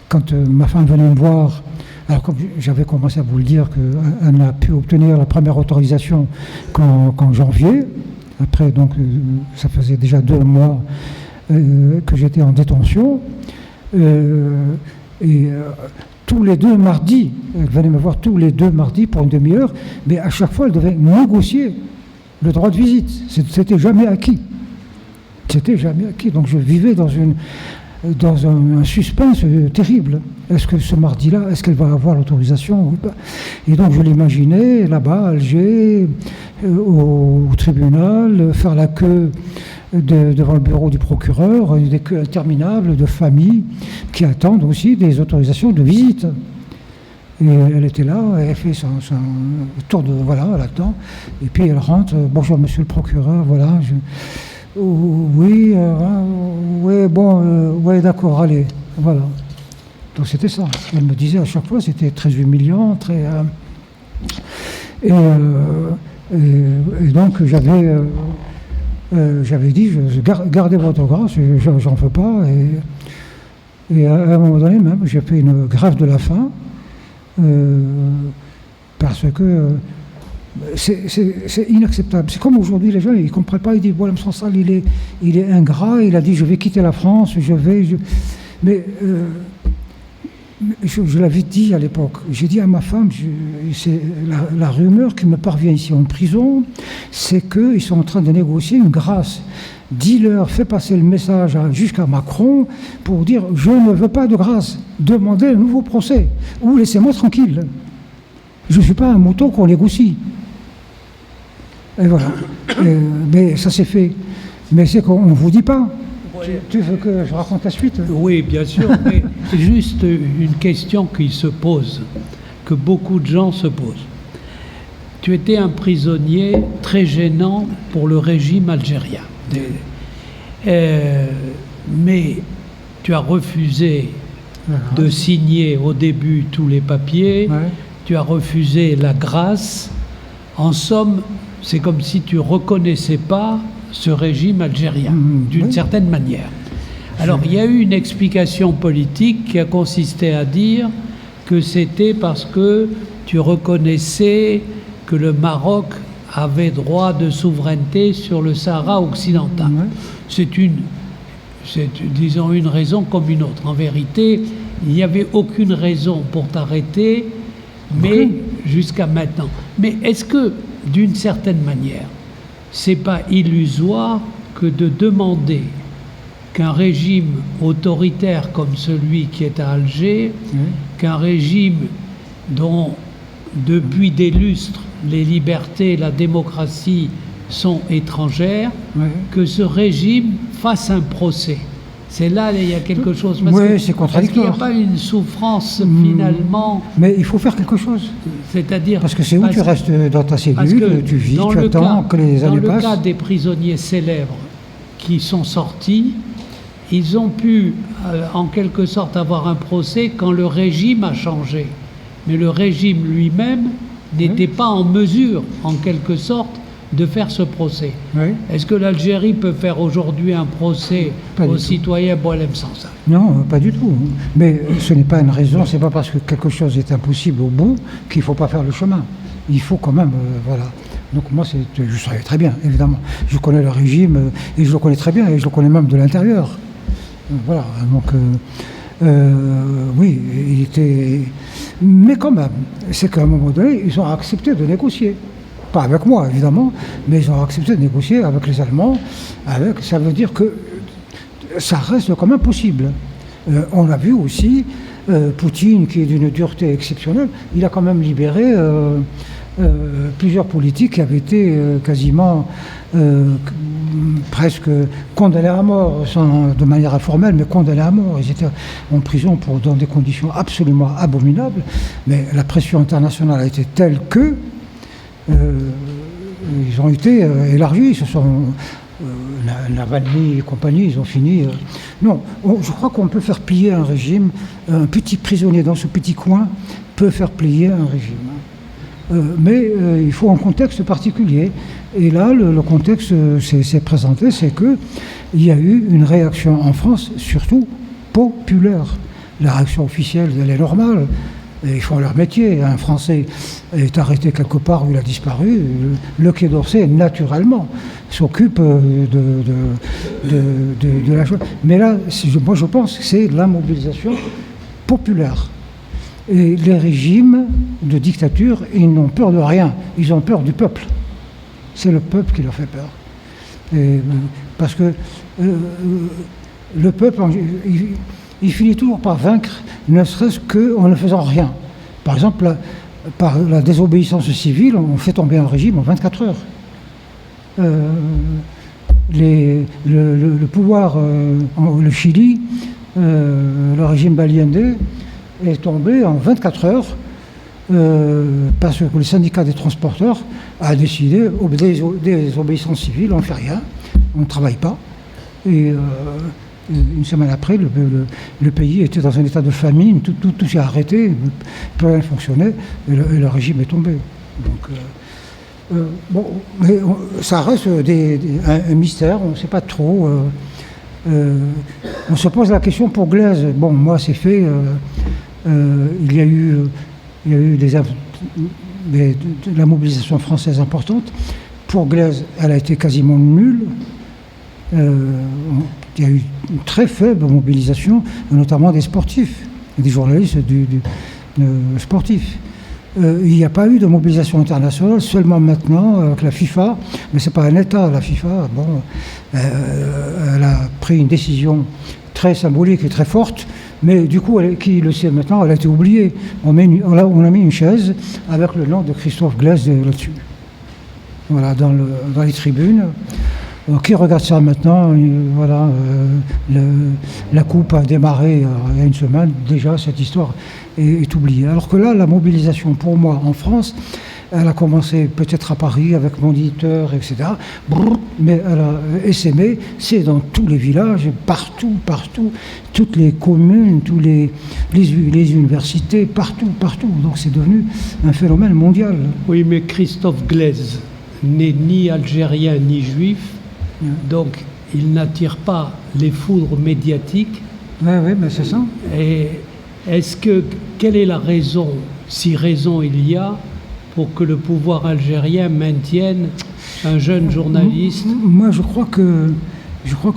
Quand ma femme venait me voir, alors comme j'avais commencé à vous le dire, qu'elle n'a pu obtenir la première autorisation qu'en janvier. Après, donc, ça faisait déjà 2 mois que j'étais en détention. Tous les 2 mardis, elle venait me voir tous les 2 mardis pour une demi-heure, mais à chaque fois, elle devait négocier le droit de visite. C'était jamais acquis. C'était jamais acquis. Donc je vivais dans un suspense terrible. Est-ce que ce mardi-là, est-ce qu'elle va avoir l'autorisation ou pas? Et donc je l'imaginais là-bas, à Alger, au tribunal, faire la queue devant le bureau du procureur, des queues interminables de familles qui attendent aussi des autorisations de visite. Et elle était là, elle fait son tour de... Voilà, elle attend. Et puis elle rentre, bonjour monsieur le procureur, voilà. Oui, bon, ouais, d'accord, allez, voilà. Donc c'était ça. Elle me disait à chaque fois, c'était très humiliant, très... Et donc j'avais dit, gardez votre grâce, j'en veux pas. Et à un moment donné même, j'ai fait une grève de la faim, parce que c'est inacceptable. C'est comme aujourd'hui, les gens, ils ne comprennent pas, ils disent, bon, Msensal, il est ingrat, il a dit, je vais quitter la France, Mais je l'avais dit à l'époque, j'ai dit à ma femme, c'est la rumeur qui me parvient ici en prison, c'est qu'ils sont en train de négocier une grâce. Dis-leur, fais passer le message jusqu'à Macron pour dire, je ne veux pas de grâce, demandez un nouveau procès, ou laissez-moi tranquille. Je ne suis pas un mouton qu'on négocie. Et voilà. Mais ça s'est fait. Mais c'est qu'on ne vous dit pas. Tu veux que je raconte la suite? Oui, bien sûr, mais c'est juste une question qui se pose, que beaucoup de gens se posent. tu étais un prisonnier très gênant pour le régime algérien. Mais tu as refusé de signer au début tous les papiers, tu as refusé la grâce. En somme, c'est comme si tu ne reconnaissais pas ce régime algérien, d'une certaine manière. Alors, il y a eu une explication politique qui a consisté à dire que c'était parce que tu reconnaissais que le Maroc avait droit de souveraineté sur le Sahara occidental. C'est disons, une raison comme une autre. En vérité, il n'y avait aucune raison pour t'arrêter, mais jusqu'à maintenant. Mais est-ce que, d'une certaine manière, c'est pas illusoire que de demander qu'un régime autoritaire comme celui qui est à Alger, qu'un régime dont, depuis des lustres, les libertés et la démocratie sont étrangères, que ce régime fasse un procès? C'est là, il y a quelque chose. Oui, c'est contradictoire. Est-ce qu'il n'y a pas une souffrance, finalement? Mais il faut faire quelque chose. C'est-à-dire... Parce que c'est où tu restes dans ta cellule, tu vis, tu attends que les années passent. Dans le cas des prisonniers célèbres qui sont sortis, ils ont pu, en quelque sorte, avoir un procès quand le régime a changé. Mais le régime lui-même n'était pas en mesure, en quelque sorte, de faire ce procès. Est-ce que l'Algérie peut faire aujourd'hui un procès au citoyen Boualem Sansal? Non, pas du tout. Mais ce n'est pas une raison, c'est pas parce que quelque chose est impossible au bout qu'il ne faut pas faire le chemin. Il faut quand même, voilà. Donc moi, je savais très bien, évidemment. Je connais le régime, et je le connais très bien, et je le connais même de l'intérieur. Voilà, donc... oui, il était... Mais quand même, c'est qu'à un moment donné, ils ont accepté de négocier. Pas avec moi, évidemment, mais ils ont accepté de négocier avec les Allemands. Ça veut dire que ça reste quand même possible. On l'a vu aussi, Poutine, qui est d'une dureté exceptionnelle, il a quand même libéré plusieurs politiques qui avaient été quasiment presque condamnés à mort, de manière informelle, mais condamnés à mort. Ils étaient en prison dans des conditions absolument abominables, mais la pression internationale a été telle que ils ont été élargis, ils se sont Navalny et compagnie, ils ont fini. Non, je crois qu'on peut faire plier un régime. Un petit prisonnier dans ce petit coin peut faire plier un régime. Mais il faut un contexte particulier. Et là, le contexte s'est présenté, c'est qu'il y a eu une réaction en France, surtout populaire. La réaction officielle, elle est normale. Ils font leur métier. Un Français est arrêté quelque part où il a disparu. Le Quai d'Orsay, naturellement, s'occupe de la chose. Mais là, moi, je pense que c'est la mobilisation populaire. Et les régimes de dictature, ils n'ont peur de rien. Ils ont peur du peuple. C'est le peuple qui leur fait peur. Parce que le peuple... il finit toujours par vaincre, ne serait-ce qu'en ne faisant rien. Par exemple, par la désobéissance civile, on fait tomber un régime en 24 heures. Le pouvoir, le Chili, le régime d'Allende est tombé en 24 heures parce que le syndicat des transporteurs a décidé, des obéissances civiles, on ne fait rien, on ne travaille pas. Et une semaine après, le pays était dans un état de famine, tout s'est arrêté, plus rien ne fonctionnait, et le régime est tombé. Donc, bon, mais ça reste un mystère, on ne sait pas trop. On se pose la question pour Glaise. Bon, moi, c'est fait. Il y a eu de la mobilisation française importante. Pour Glaise, elle a été quasiment nulle. Il y a eu une très faible mobilisation, notamment des sportifs, des journalistes sportifs. Il n'y a pas eu de mobilisation internationale, seulement maintenant avec la FIFA, mais ce n'est pas un État, la FIFA. Bon, elle a pris une décision très symbolique et très forte, mais du coup, qui le sait maintenant, elle a été oubliée. On a mis une chaise avec le nom de Christophe Glaise là-dessus. Voilà, dans les tribunes. Qui regarde ça maintenant? Voilà, la coupe a démarré il y a une semaine. Déjà, cette histoire est oubliée. Alors que là, la mobilisation, pour moi, en France, Elle a commencé peut-être à Paris avec Moniteur, etc. Mais elle a essaimé, c'est dans tous les villages, partout, toutes les communes, les universités, partout. Donc c'est devenu un phénomène mondial. Oui, mais Christophe Glaise n'est ni algérien ni juif, donc il n'attire pas les foudres médiatiques. Oui, mais c'est ça. Et quelle est la raison, si raison il y a, pour que le pouvoir algérien maintienne un jeune journaliste? Moi, je crois que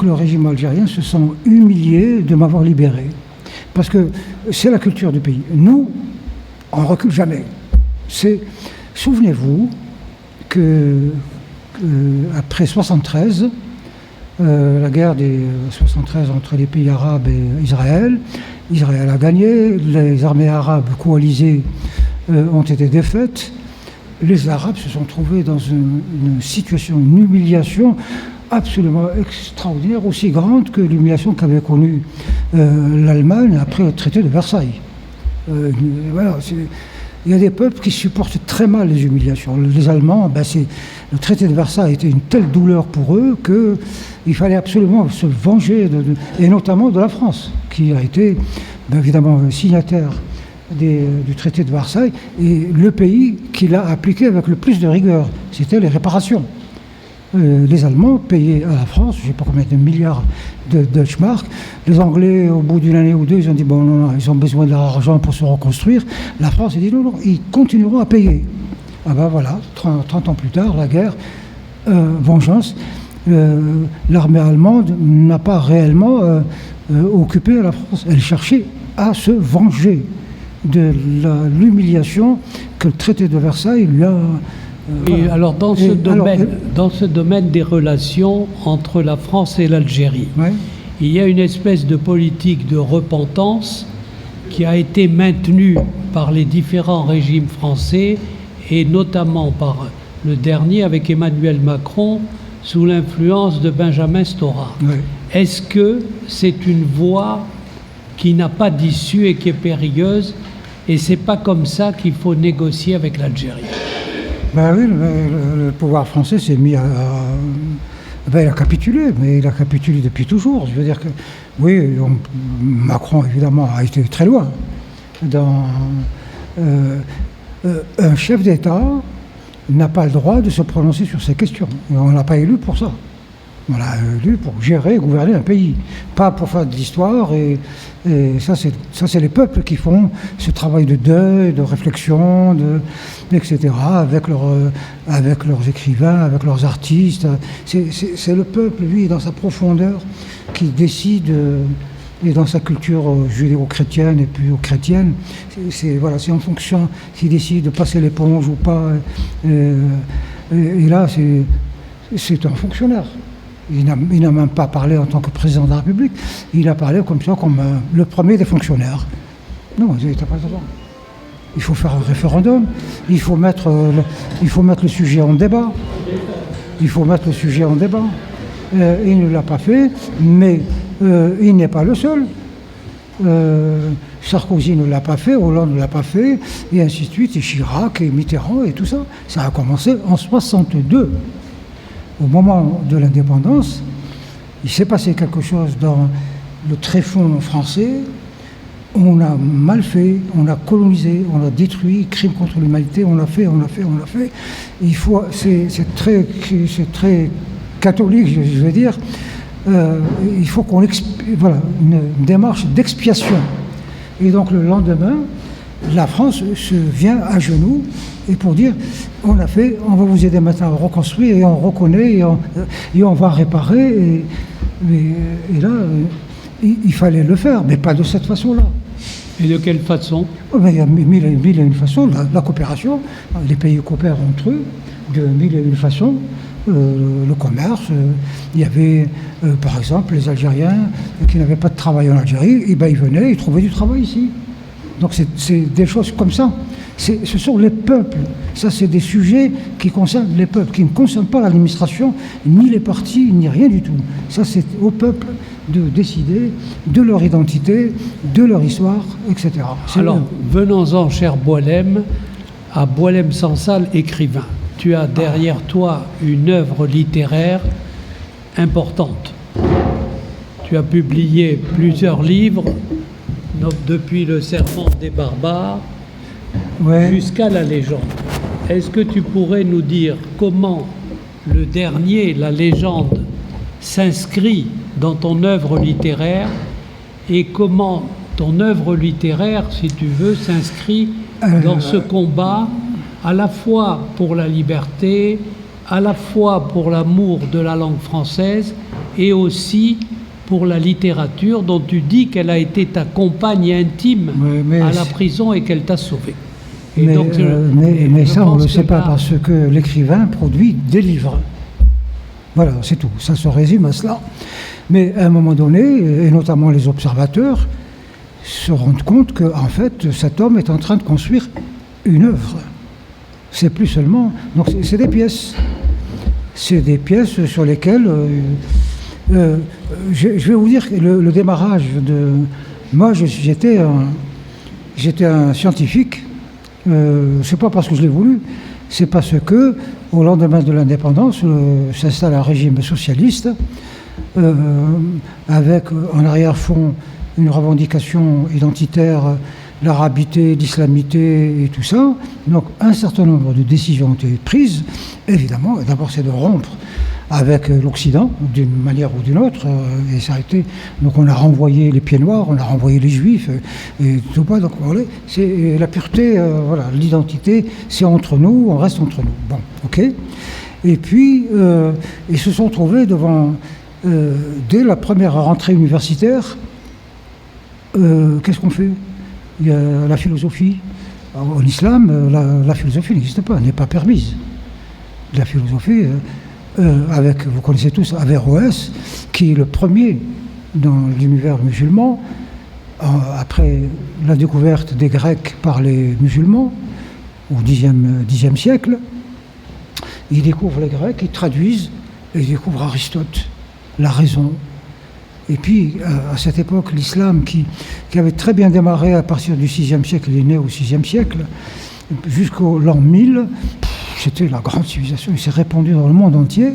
le régime algérien se sent humilié de m'avoir libéré. Parce que c'est la culture du pays. Nous, on ne recule jamais. Souvenez-vous que après 73, la guerre des 73 entre les pays arabes et Israël a gagné, les armées arabes coalisées ont été défaites. Les Arabes se sont trouvés dans une situation, une humiliation absolument extraordinaire, aussi grande que l'humiliation qu'avait connue l'Allemagne après le traité de Versailles. Voilà, il y a des peuples qui supportent très mal les humiliations. Les Allemands, le traité de Versailles était une telle douleur pour eux qu'il fallait absolument se venger, et notamment de la France, qui a été évidemment signataire du traité de Versailles, et le pays qui l'a appliqué avec le plus de rigueur, c'était les réparations. Les Allemands payaient à la France, je ne sais pas combien de milliards de Deutschmark. Les Anglais, au bout d'une année ou deux, ils ont dit non, ils ont besoin de leur argent pour se reconstruire. La France a dit non, ils continueront à payer. Ah ben voilà, 30 ans plus tard, la guerre, vengeance. L'armée allemande n'a pas réellement occupé la France. Elle cherchait à se venger de l'humiliation que le traité de Versailles lui a... Et alors dans ce domaine des relations entre la France et l'Algérie, il y a une espèce de politique de repentance qui a été maintenue par les différents régimes français et notamment par le dernier avec Emmanuel Macron sous l'influence de Benjamin Stora. Est-ce que c'est une voie qui n'a pas d'issue et qui est périlleuse, et c'est pas comme ça qu'il faut négocier avec l'Algérie? Oui, le pouvoir français s'est mis il a capitulé, mais il a capitulé depuis toujours. Je veux dire que, oui, Macron, évidemment, a été très loin. Un chef d'État n'a pas le droit de se prononcer sur ces questions. Et on ne l'a pas élu pour ça. On l'a élu pour gérer et gouverner un pays, pas pour faire de l'histoire. Et ça, c'est les peuples qui font ce travail de deuil, de réflexion, etc., avec leurs écrivains, avec leurs artistes. C'est le peuple, lui, dans sa profondeur, qui décide, et dans sa culture judéo-chrétienne et puis chrétienne, c'est en fonction s'il décide de passer l'éponge ou pas. Et là, c'est un fonctionnaire. Il n'a même pas parlé en tant que président de la République, il a parlé comme ça, comme le premier des fonctionnaires. Non, il n'était pas d'accord. Il faut faire un référendum, il faut mettre le sujet en débat. Il ne l'a pas fait, mais il n'est pas le seul. Sarkozy ne l'a pas fait, Hollande ne l'a pas fait, et ainsi de suite, et Chirac, et Mitterrand, et tout ça. Ça a commencé en 1962. Au moment de l'indépendance, il s'est passé quelque chose dans le tréfonds français. On a mal fait, on a colonisé, on a détruit, crime contre l'humanité, on l'a fait. C'est très catholique, je veux dire. Il faut une démarche d'expiation. Et donc le lendemain, la France se vient à genoux et pour dire on va vous aider maintenant à reconstruire et on reconnaît et on va réparer et là il fallait le faire, mais pas de cette façon-là. Et de quelle façon? Il y a mille et une façons. La coopération, les pays coopèrent entre eux de mille et une façons. Le commerce, il y avait par exemple les Algériens qui n'avaient pas de travail en Algérie, et ils venaient, ils trouvaient du travail ici. Donc c'est des choses comme ça. Ce sont les peuples. Ça, c'est des sujets qui concernent les peuples, qui ne concernent pas l'administration, ni les partis, ni rien du tout. Ça, c'est au peuple de décider de leur identité, de leur histoire, etc. Alors, venons-en, cher Boilem, à Boualem Sansal, écrivain. Tu as derrière toi une œuvre littéraire importante. Tu as publié plusieurs livres, donc depuis Le Serment des barbares jusqu'à La Légende. Est-ce que tu pourrais nous dire comment le dernier, La Légende, s'inscrit dans ton œuvre littéraire et comment ton œuvre littéraire, si tu veux, s'inscrit dans ce combat à la fois pour la liberté, à la fois pour l'amour de la langue française et aussi pour la littérature dont tu dis qu'elle a été ta compagne intime à la prison et qu'elle t'a sauvé. Mais ça, on ne le sait pas parce que l'écrivain produit des livres. Voilà, c'est tout. Ça se résume à cela. Mais à un moment donné, et notamment les observateurs, se rendent compte qu'en fait, cet homme est en train de construire une œuvre. C'est plus seulement... Donc c'est des pièces. C'est des pièces sur lesquelles... je vais vous dire que le démarrage de... Moi, j'étais un scientifique. C'est pas parce que je l'ai voulu, c'est parce que au lendemain de l'indépendance s'installe un régime socialiste avec en arrière-fond une revendication identitaire, l'arabité, l'islamité et tout ça. Donc un certain nombre de décisions ont été prises. Évidemment, d'abord c'est de rompre avec l'Occident, d'une manière ou d'une autre, et ça a été... Donc on a renvoyé les pieds noirs, on a renvoyé les juifs, et tout pas. Donc voilà, c'est la pureté, voilà, l'identité, c'est entre nous, on reste entre nous. Bon, ok. Et puis, ils se sont trouvés devant, dès la première rentrée universitaire, qu'est-ce qu'on fait? Il y a la philosophie. En islam, la philosophie n'existe pas, n'est pas permise. La philosophie... avec, vous connaissez tous Averroès, qui est le premier dans l'univers musulman, après la découverte des Grecs par les musulmans, au Xe siècle. Ils découvrent les Grecs, ils traduisent, et ils découvrent Aristote, la raison. Et puis, à cette époque, l'islam, qui avait très bien démarré à partir du VIe siècle, il est né au VIe siècle, jusqu'au l'an 1000, c'était la grande civilisation, il s'est répandu dans le monde entier,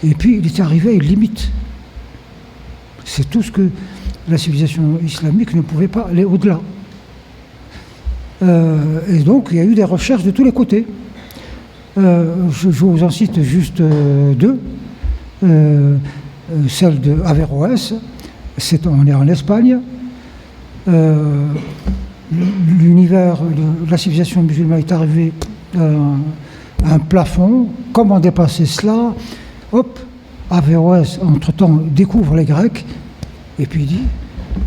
et puis il est arrivé à une limite. C'est tout ce que la civilisation islamique ne pouvait pas aller au-delà. Et donc il y a eu des recherches de tous les côtés. Je vous en cite juste deux. Celle de Averroès, on est en Espagne. L'univers de la civilisation musulmane est arrivé à un plafond. Comment dépasser cela? Hop, Averroès, entre-temps, découvre les Grecs, et puis il dit,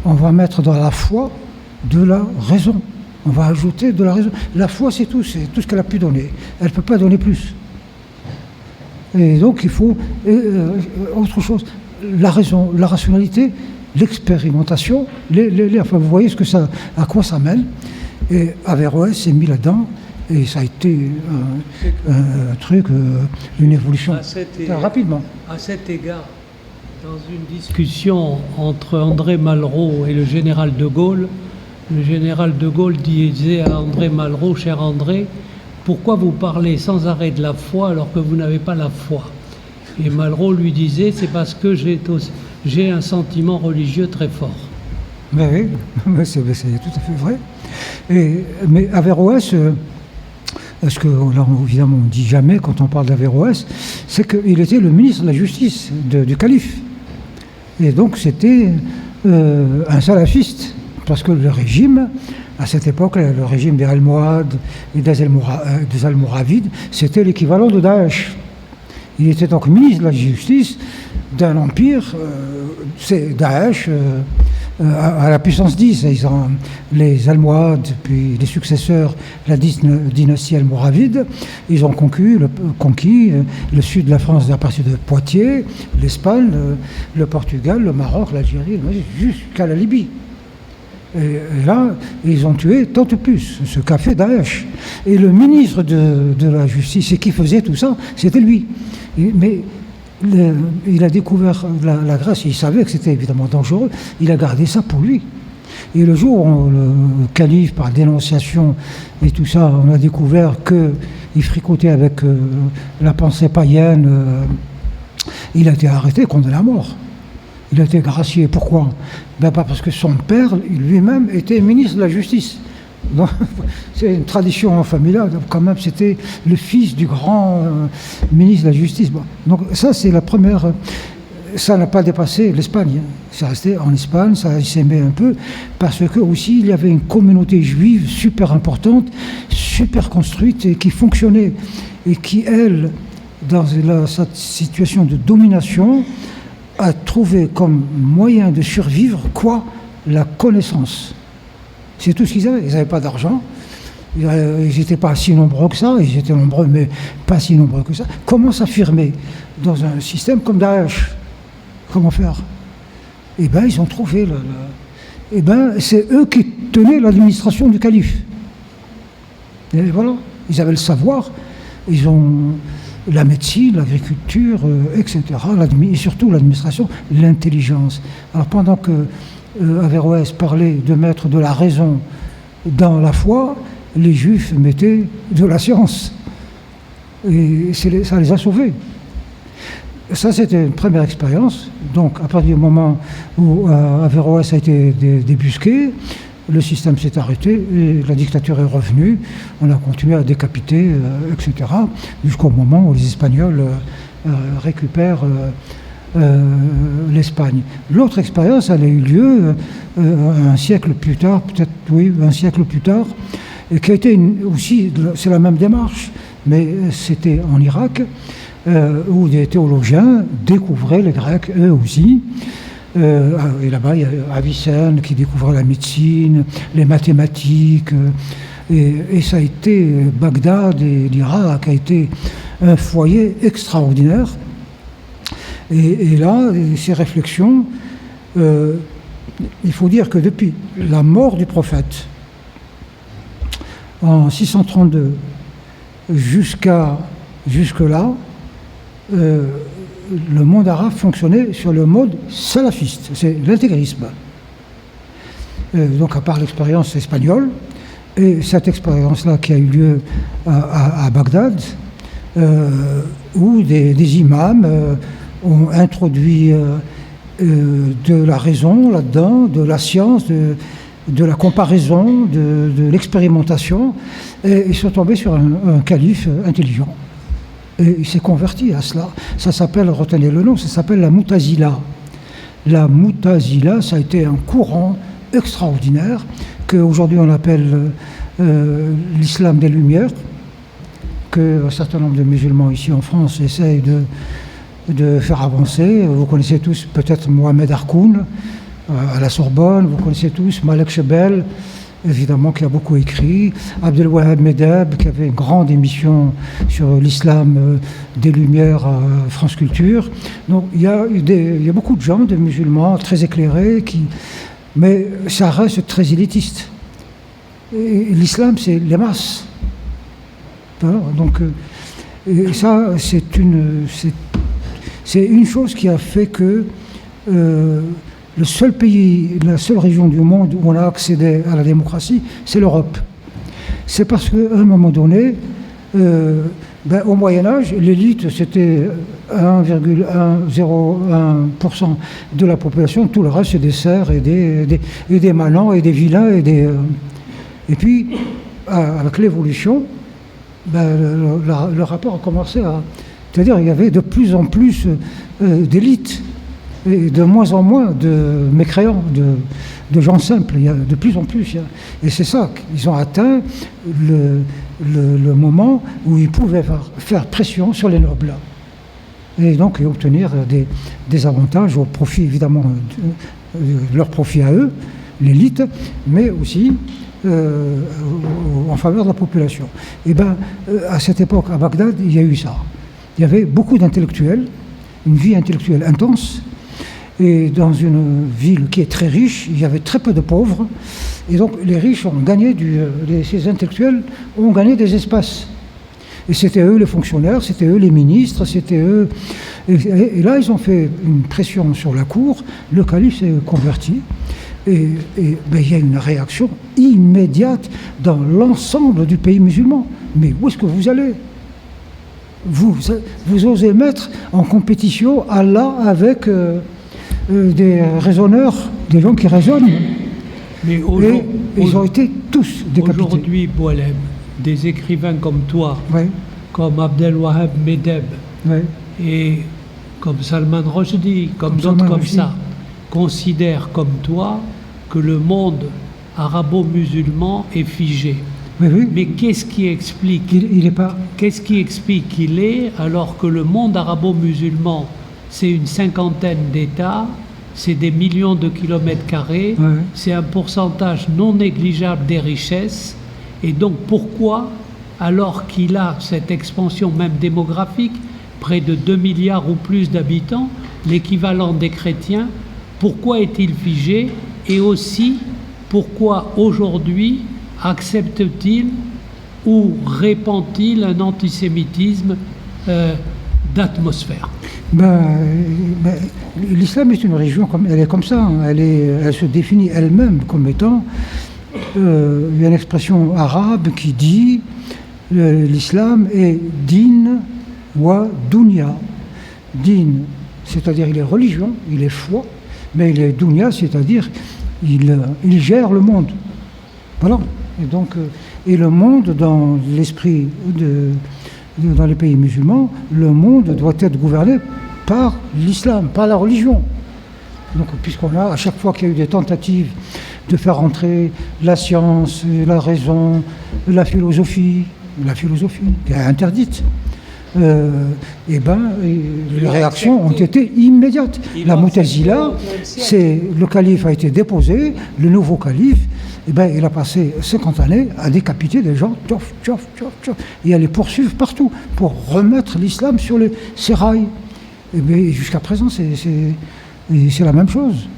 on va mettre dans la foi de la raison. On va ajouter de la raison. La foi, c'est tout ce qu'elle a pu donner. Elle ne peut pas donner plus. Et donc, il faut autre chose. La raison, la rationalité, l'expérimentation, enfin, vous voyez à quoi ça mène. Et Averroès s'est mis là-dedans, et ça a été un truc, une évolution rapidement. À cet égard, dans une discussion entre André Malraux et le général de Gaulle, le général de Gaulle disait à André Malraux, cher André, pourquoi vous parlez sans arrêt de la foi alors que vous n'avez pas la foi? Et Malraux lui disait, c'est parce que j'ai un sentiment religieux très fort. Mais oui, c'est tout à fait vrai. Mais Averroès, ce que là, évidemment, on ne dit jamais quand on parle d'Averroès, c'est qu'il était le ministre de la Justice du calife. Et donc c'était un salafiste, parce que le régime, à cette époque, le régime des Almohades et des Almoravides, c'était l'équivalent de Daesh. Il était donc ministre de la Justice d'un empire, c'est Daesh, à la puissance 10. Les Almohades, puis les successeurs, la dynastie almoravide, ils ont conquis le sud de la France à partir de Poitiers, l'Espagne, le Portugal, le Maroc, l'Algérie, jusqu'à la Libye. Et là, ils ont tué tant de plus, ce qu'a fait Daesh. Et le ministre de la Justice, et qui faisait tout ça, c'était lui. Mais il a découvert la Grèce, il savait que c'était évidemment dangereux, il a gardé ça pour lui. Et le jour où le calife, par dénonciation et tout ça, on a découvert qu'il fricotait avec la pensée païenne, il a été arrêté, condamné à mort. Il a été gracié. Pourquoi? Ben pas parce que son père, lui-même, était ministre de la Justice. Donc, c'est une tradition familiale. Quand même, c'était le fils du grand ministre de la Justice. Bon. Donc ça, c'est la première... Ça n'a pas dépassé l'Espagne. C'est resté en Espagne, ça s'aimait un peu, parce que aussi il y avait une communauté juive super importante, super construite et qui fonctionnait. Et qui, elle, dans cette situation de domination, a trouvé comme moyen de survivre quoi? La connaissance. C'est tout ce qu'ils avaient. Ils n'avaient pas d'argent. Ils n'étaient pas si nombreux que ça. Ils étaient nombreux, mais pas si nombreux que ça. Comment s'affirmer dans un système comme Daesh? Comment faire? Eh bien, ils ont trouvé... Eh bien, c'est eux qui tenaient l'administration du calife. Et voilà. Ils avaient le savoir. Ils ont la médecine, l'agriculture, etc. Et surtout l'administration, l'intelligence. Alors, pendant que Averroès parlait de mettre de la raison dans la foi, les Juifs mettaient de la science. Et ça les a sauvés. Ça, c'était une première expérience. Donc, à partir du moment où Averroès a été débusqué, le système s'est arrêté et la dictature est revenue. On a continué à décapiter, etc., jusqu'au moment où les Espagnols récupèrent l'Espagne. L'autre expérience, elle a eu lieu un siècle plus tard, peut-être, oui, un siècle plus tard, et qui a été aussi, c'est la même démarche, mais c'était en Irak, où des théologiens découvraient les Grecs, eux aussi. Et là-bas, il y a Avicenne qui découvrait la médecine, les mathématiques. Et ça a été, Bagdad et l'Irak a été un foyer extraordinaire. Et là, ces réflexions, il faut dire que depuis la mort du prophète, en 632, jusque-là, le monde arabe fonctionnait sur le mode salafiste, c'est l'intégrisme. Donc à part l'expérience espagnole, et cette expérience-là qui a eu lieu à Bagdad, où des imams ont introduit de la raison là-dedans, de la science, de la comparaison, de l'expérimentation, et ils sont tombés sur un calife intelligent. Et il s'est converti à cela. Ça s'appelle, retenez le nom, ça s'appelle la Moutazila. La Moutazila, ça a été un courant extraordinaire qu'aujourd'hui on appelle l'islam des Lumières, qu'un certain nombre de musulmans ici en France essayent de faire avancer. Vous connaissez tous peut-être Mohamed Harkoun à la Sorbonne, vous connaissez tous Malek Chebel, évidemment, qui a beaucoup écrit, Abdelwahab Medeb, qui avait une grande émission sur l'islam des Lumières à France Culture. Donc il y a beaucoup de gens, de musulmans très éclairés, mais ça reste très élitiste. Et l'islam, c'est les masses. Alors, donc, et ça, c'est une chose qui a fait que le seul pays, la seule région du monde où on a accédé à la démocratie, c'est l'Europe. C'est parce qu'à un moment donné, au Moyen-Âge, l'élite, c'était 1,01% de la population. Tout le reste, c'est des serfs et des manants et des vilains. Et puis, avec l'évolution, le rapport a commencé à... C'est-à-dire qu'il y avait de plus en plus d'élites. Et de moins en moins de mécréants, de gens simples, il y a de plus en plus. Et c'est ça, ils ont atteint le moment où ils pouvaient faire pression sur les nobles. Et donc obtenir des avantages au profit, évidemment, de leur profit à eux, l'élite, mais aussi en faveur de la population. Et bien, à cette époque, à Bagdad, il y a eu ça. Il y avait beaucoup d'intellectuels, une vie intellectuelle intense. Et dans une ville qui est très riche, il y avait très peu de pauvres. Et donc les riches ont gagné, ces intellectuels ont gagné des espaces. Et c'était eux les fonctionnaires, c'était eux les ministres, c'était eux... Et là, ils ont fait une pression sur la cour. Le calife s'est converti. Ben, il y a une réaction immédiate dans l'ensemble du pays musulman. Mais où est-ce que vous allez ? Vous osez mettre en compétition Allah avec des raisonneurs, des gens qui raisonnent. Mais et ils ont été tous décapités. Aujourd'hui, Boualem, des écrivains comme toi, Ouais. comme Abdelwahab Medeb, Ouais. et comme Salman Rushdie, comme d'autres Salman comme Rushdie. ça, considèrent comme toi que le monde arabo-musulman est figé. Oui, oui. Mais qu'est-ce qui explique Il n'est pas. Qu'est-ce qui explique qu'il est alors que le monde arabo-musulman, c'est une cinquantaine d'États, c'est des millions de kilomètres carrés, Ouais. c'est un pourcentage non négligeable des richesses. Et donc pourquoi, alors qu'il a cette expansion même démographique, près de 2 milliards ou plus d'habitants, l'équivalent des chrétiens, pourquoi est-il figé? Et aussi, pourquoi aujourd'hui accepte-t-il ou répand-il un antisémitisme d'atmosphère? L'islam est une religion, elle est comme ça, hein. Elle se définit elle-même comme étant, il y a une expression arabe qui dit l'islam est din wa dunya. Din, c'est-à-dire il est religion, il est foi, mais il est dunya, c'est-à-dire il gère le monde. Voilà. Et donc, et le monde, dans l'esprit dans les pays musulmans, le monde doit être gouverné par l'islam, par la religion. Donc, puisqu'on a, à chaque fois qu'il y a eu des tentatives de faire entrer la science, la raison, la philosophie qui est interdite, les réactions ont été immédiates. La Moutazila, le calife a été déposé, le nouveau calife, il a passé 50 années à décapiter des gens, et à les poursuivre partout pour remettre l'islam sur ses rails. Et jusqu'à présent, c'est la même chose.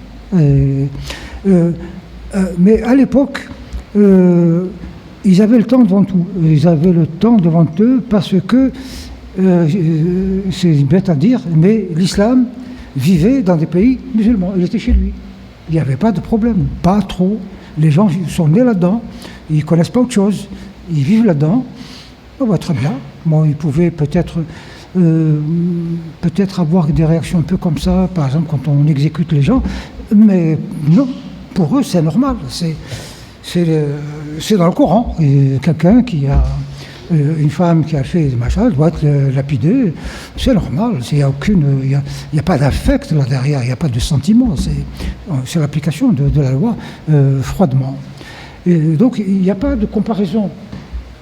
Mais à l'époque, ils avaient le temps devant tout. Ils avaient le temps devant eux parce que, c'est bête à dire, mais l'islam vivait dans des pays musulmans. Il était chez lui. Il n'y avait pas de problème, pas trop. Les gens sont nés là-dedans, ils ne connaissent pas autre chose. Ils vivent là-dedans. Très bien. Bon, ils pouvaient peut-être avoir des réactions un peu comme ça, par exemple quand on exécute les gens, mais non, pour eux c'est normal, c'est dans le Coran. Et quelqu'un qui a une femme qui a fait des machins doit être lapidée, c'est normal, il n'y a pas d'affect là derrière, il n'y a pas de sentiment, c'est l'application de la loi froidement. Et donc il n'y a pas de comparaison.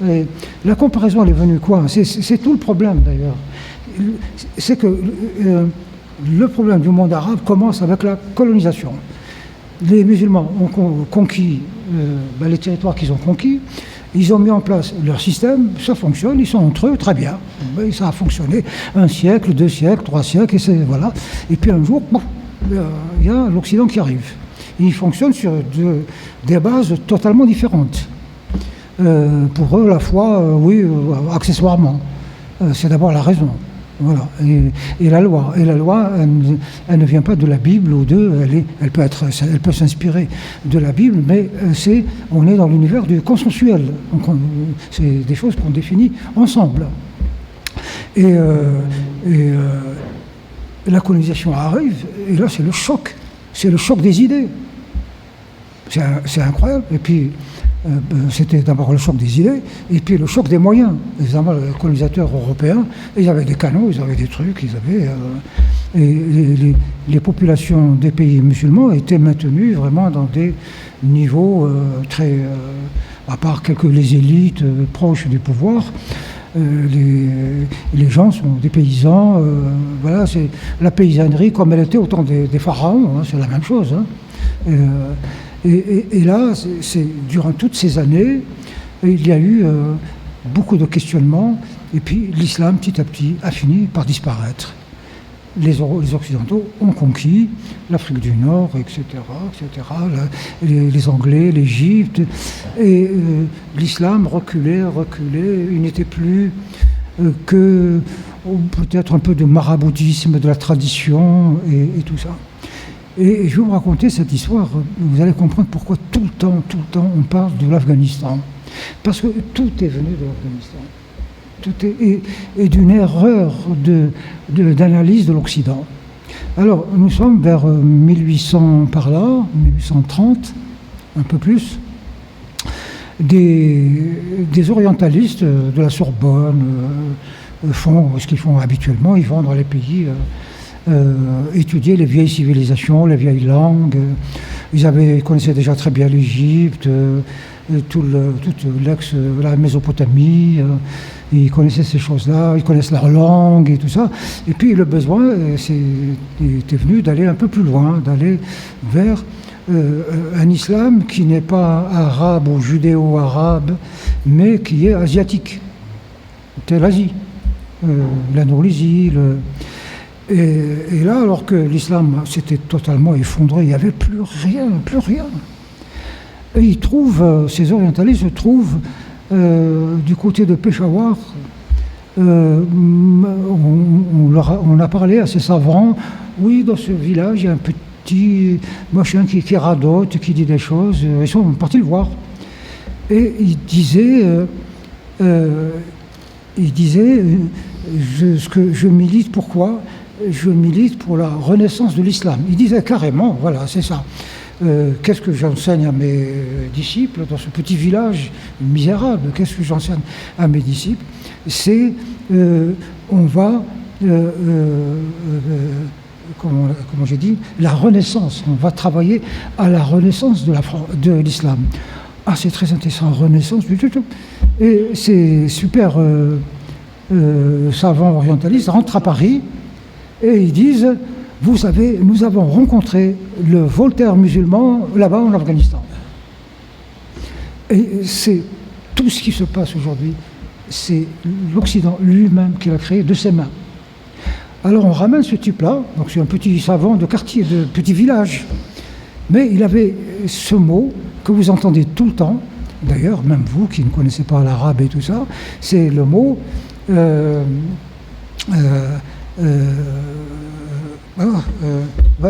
Et la comparaison elle est venue quoi? C'est tout le problème d'ailleurs. C'est que le problème du monde arabe commence avec la colonisation. Les musulmans ont conquis les territoires qu'ils ont conquis, ils ont mis en place leur système, ça fonctionne, ils sont entre eux, très bien. Ça a fonctionné 1 siècle, 2 siècles, 3 siècles, voilà. Et puis un jour, il y a l'Occident qui arrive. Et il fonctionne sur des bases totalement différentes. Pour eux, la foi, oui, accessoirement. C'est d'abord la raison. Voilà. Et la loi. Et la loi, elle ne vient pas de la Bible ou elle peut s'inspirer de la Bible, mais on est dans l'univers du consensuel. Donc c'est des choses qu'on définit ensemble. Et la colonisation arrive, et là c'est le choc. C'est le choc des idées. C'est incroyable. Et puis, c'était d'abord le choc des idées, et puis le choc des moyens. Évidemment, les colonisateurs européens, ils avaient des canons, ils avaient des trucs, et les populations des pays musulmans étaient maintenues vraiment dans des niveaux très... à part les élites proches du pouvoir, les gens sont des paysans, voilà, c'est la paysannerie comme elle était au temps des pharaons, hein, c'est la même chose. Hein. Et là, durant toutes ces années, il y a eu beaucoup de questionnements, et puis l'islam, petit à petit, a fini par disparaître. Les Occidentaux ont conquis l'Afrique du Nord, etc., les Anglais, l'Égypte, et l'islam reculait, il n'était plus que peut-être un peu de maraboutisme, de la tradition, et tout ça. Et je vais vous raconter cette histoire, vous allez comprendre pourquoi tout le temps, on parle de l'Afghanistan. Parce que tout est venu de l'Afghanistan. Tout est d'une erreur d'analyse de l'Occident. Alors, nous sommes vers 1800 par là, 1830, un peu plus. Des orientalistes de la Sorbonne font ce qu'ils font habituellement, ils vont dans les pays étudier les vieilles civilisations, les vieilles langues. Ils connaissaient déjà très bien l'Égypte, toute la Mésopotamie. Ils connaissaient ces choses-là, ils connaissent leur langue et tout ça. Et puis le besoin était venu d'aller un peu plus loin, d'aller vers un islam qui n'est pas arabe ou judéo-arabe, mais qui est asiatique. C'est l'Asie, l'Indonésie. Et là, alors que l'islam s'était totalement effondré, il n'y avait plus rien. Et ils trouvent, ces orientalistes trouvent du côté de Peshawar, on a parlé à ces savants, oui, dans ce village, il y a un petit machin qui radote, qui dit des choses, ils sont partis le voir. Et il disait je milite, pourquoi ? Je milite pour la renaissance de l'islam. Il disait carrément, voilà, c'est ça. Qu'est-ce que j'enseigne à mes disciples dans ce petit village misérable? Qu'est-ce que j'enseigne à mes disciples? C'est, on va, comment j'ai dit, la renaissance. On va travailler à la renaissance de l'islam. Ah, c'est très intéressant, renaissance. Et ces super savants orientalistes rentrent à Paris et ils disent: vous savez, nous avons rencontré le Voltaire musulman là-bas en Afghanistan. Et c'est tout ce qui se passe aujourd'hui, c'est l'Occident lui-même qui l'a créé de ses mains. Alors on ramène ce type-là, donc c'est un petit savant de quartier, de petit village, mais il avait ce mot que vous entendez tout le temps, d'ailleurs, même vous qui ne connaissez pas l'arabe et tout ça, c'est le mot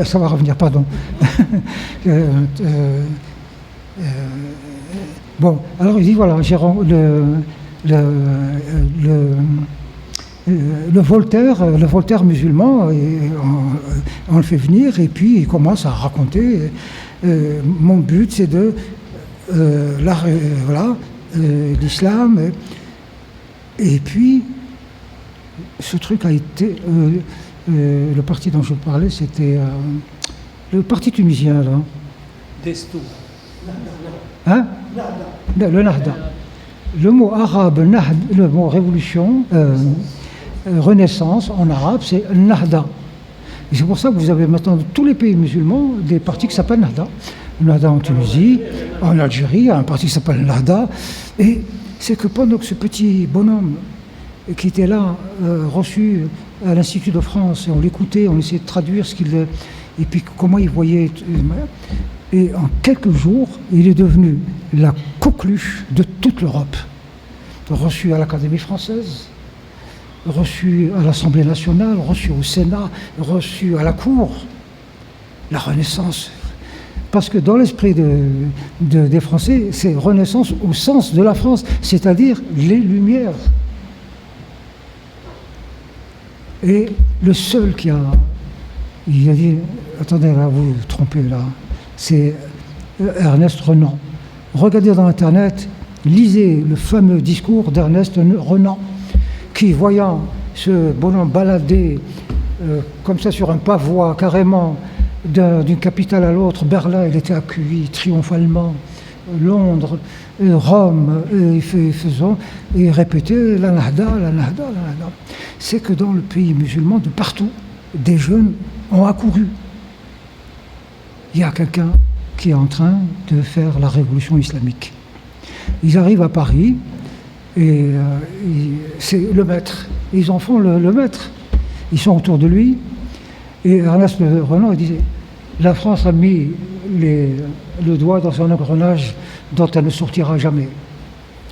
ça va revenir, pardon. Bon, alors il dit, voilà, le Voltaire musulman, on le fait venir et puis il commence à raconter, mon but c'est de l'islam, et puis ce truc a été le parti dont je parlais, c'était le parti tunisien, là. Destou. Hein? Le Nahda. Le mot arabe, le mot révolution, renaissance en arabe, c'est Nahda. Et c'est pour ça que vous avez maintenant dans tous les pays musulmans des partis qui s'appellent Nahda. Nahda en Tunisie, en Algérie, il y a un parti qui s'appelle Nahda. Et c'est que pendant que ce petit bonhomme qui était là, reçu à l'Institut de France, et on l'écoutait, on essayait de traduire ce qu'il... Et puis comment il voyait... Et en quelques jours, il est devenu la coqueluche de toute l'Europe. Reçu à l'Académie française, reçu à l'Assemblée nationale, reçu au Sénat, reçu à la Cour. La Renaissance. Parce que dans l'esprit des Français, c'est Renaissance au sens de la France, c'est-à-dire les Lumières. Et le seul qui a... Il a dit, attendez, là, vous vous trompez, là. C'est Ernest Renan. Regardez dans Internet, lisez le fameux discours d'Ernest Renan, qui, voyant ce bonhomme balader comme ça sur un pavois, carrément, d'une capitale à l'autre, Berlin, il était accueilli triomphalement, Londres, Rome, et répétait la Nahda, la Nahda, la Nahda. C'est que dans le pays musulman, de partout, des jeunes ont accouru. Il y a quelqu'un qui est en train de faire la révolution islamique. Ils arrivent à Paris et c'est le maître. Ils en font le maître. Ils sont autour de lui. Et Ernest Renan disait: la France a mis le doigt dans un engrenage dont elle ne sortira jamais.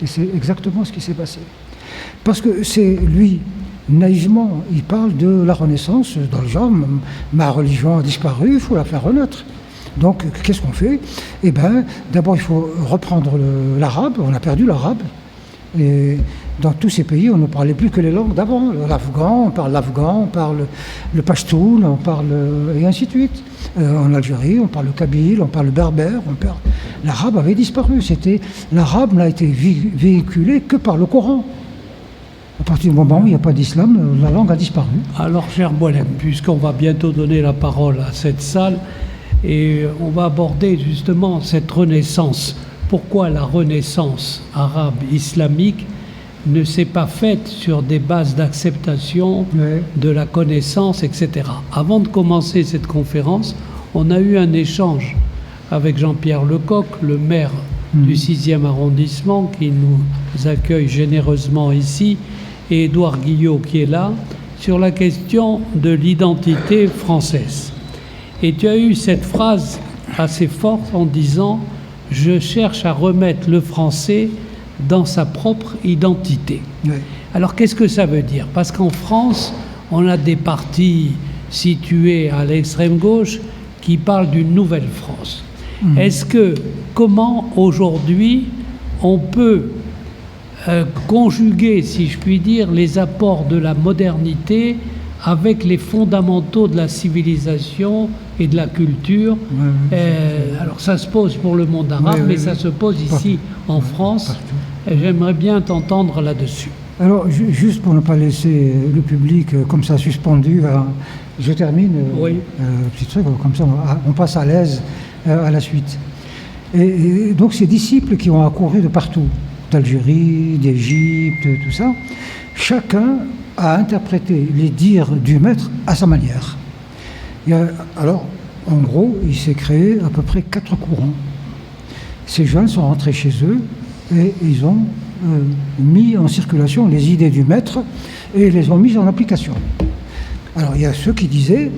Et c'est exactement ce qui s'est passé. Parce que c'est lui, naïvement, ils parlent de la Renaissance dans le genre, ma religion a disparu, il faut la faire renaître. Donc, qu'est-ce qu'on fait? Eh bien, d'abord, il faut reprendre l'arabe, on a perdu l'arabe, et dans tous ces pays, on ne parlait plus que les langues d'avant. L'afghan, on parle le pachtoun, on parle, et ainsi de suite. En Algérie, on parle le kabyle, on parle le berbère, l'arabe avait disparu. L'arabe n'a été véhiculé que par le Coran. À partir du moment où il n'y a pas d'islam, la langue a disparu. Alors, cher Boualem, puisqu'on va bientôt donner la parole à cette salle, et on va aborder justement cette renaissance. Pourquoi la renaissance arabe islamique ne s'est pas faite sur des bases d'acceptation de la connaissance, etc. Avant de commencer cette conférence, on a eu un échange avec Jean-Pierre Lecoq, le maire du 6e arrondissement, qui nous accueille généreusement ici, et Édouard Guillot, qui est là, sur la question de l'identité française. Et tu as eu cette phrase assez forte en disant « Je cherche à remettre le français dans sa propre identité ». Alors qu'est-ce que ça veut dire? Parce qu'en France, on a des partis situés à l'extrême gauche qui parlent d'une nouvelle France. Comment aujourd'hui on peut conjuguer, si je puis dire, les apports de la modernité avec les fondamentaux de la civilisation et de la culture? Alors ça se pose pour le monde arabe, mais ça se pose ici en France. J'aimerais bien t'entendre là-dessus. Alors, juste pour ne pas laisser le public comme ça suspendu, je termine petit truc, comme ça on passe à l'aise à la suite. Et donc ces disciples qui ont accouru de partout, d'Algérie, d'Égypte, tout ça, chacun a interprété les dires du maître à sa manière. Alors, en gros, il s'est créé à peu près 4 courants. Ces jeunes sont rentrés chez eux et ils ont mis en circulation les idées du maître et les ont mises en application. Alors, il y a ceux qui disaient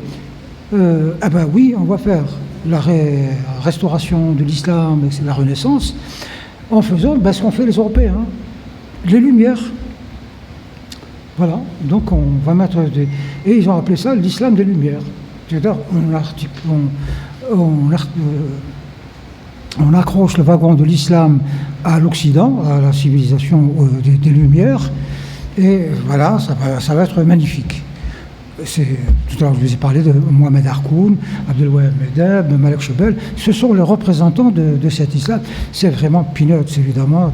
ah ben oui, on va faire la restauration de l'islam, et la Renaissance, en faisant ce qu'ont fait les Européens, les Lumières. Voilà, donc on va mettre et ils ont appelé ça l'islam des Lumières. C'est-à-dire on accroche le wagon de l'islam à l'Occident, à la civilisation des Lumières, et voilà, ça va être magnifique. Tout à l'heure, je vous ai parlé de Mohamed Harkoun, Abdelwahab Medeb, Malek Chebel. Ce sont les représentants de cet islam. C'est vraiment peanuts, évidemment.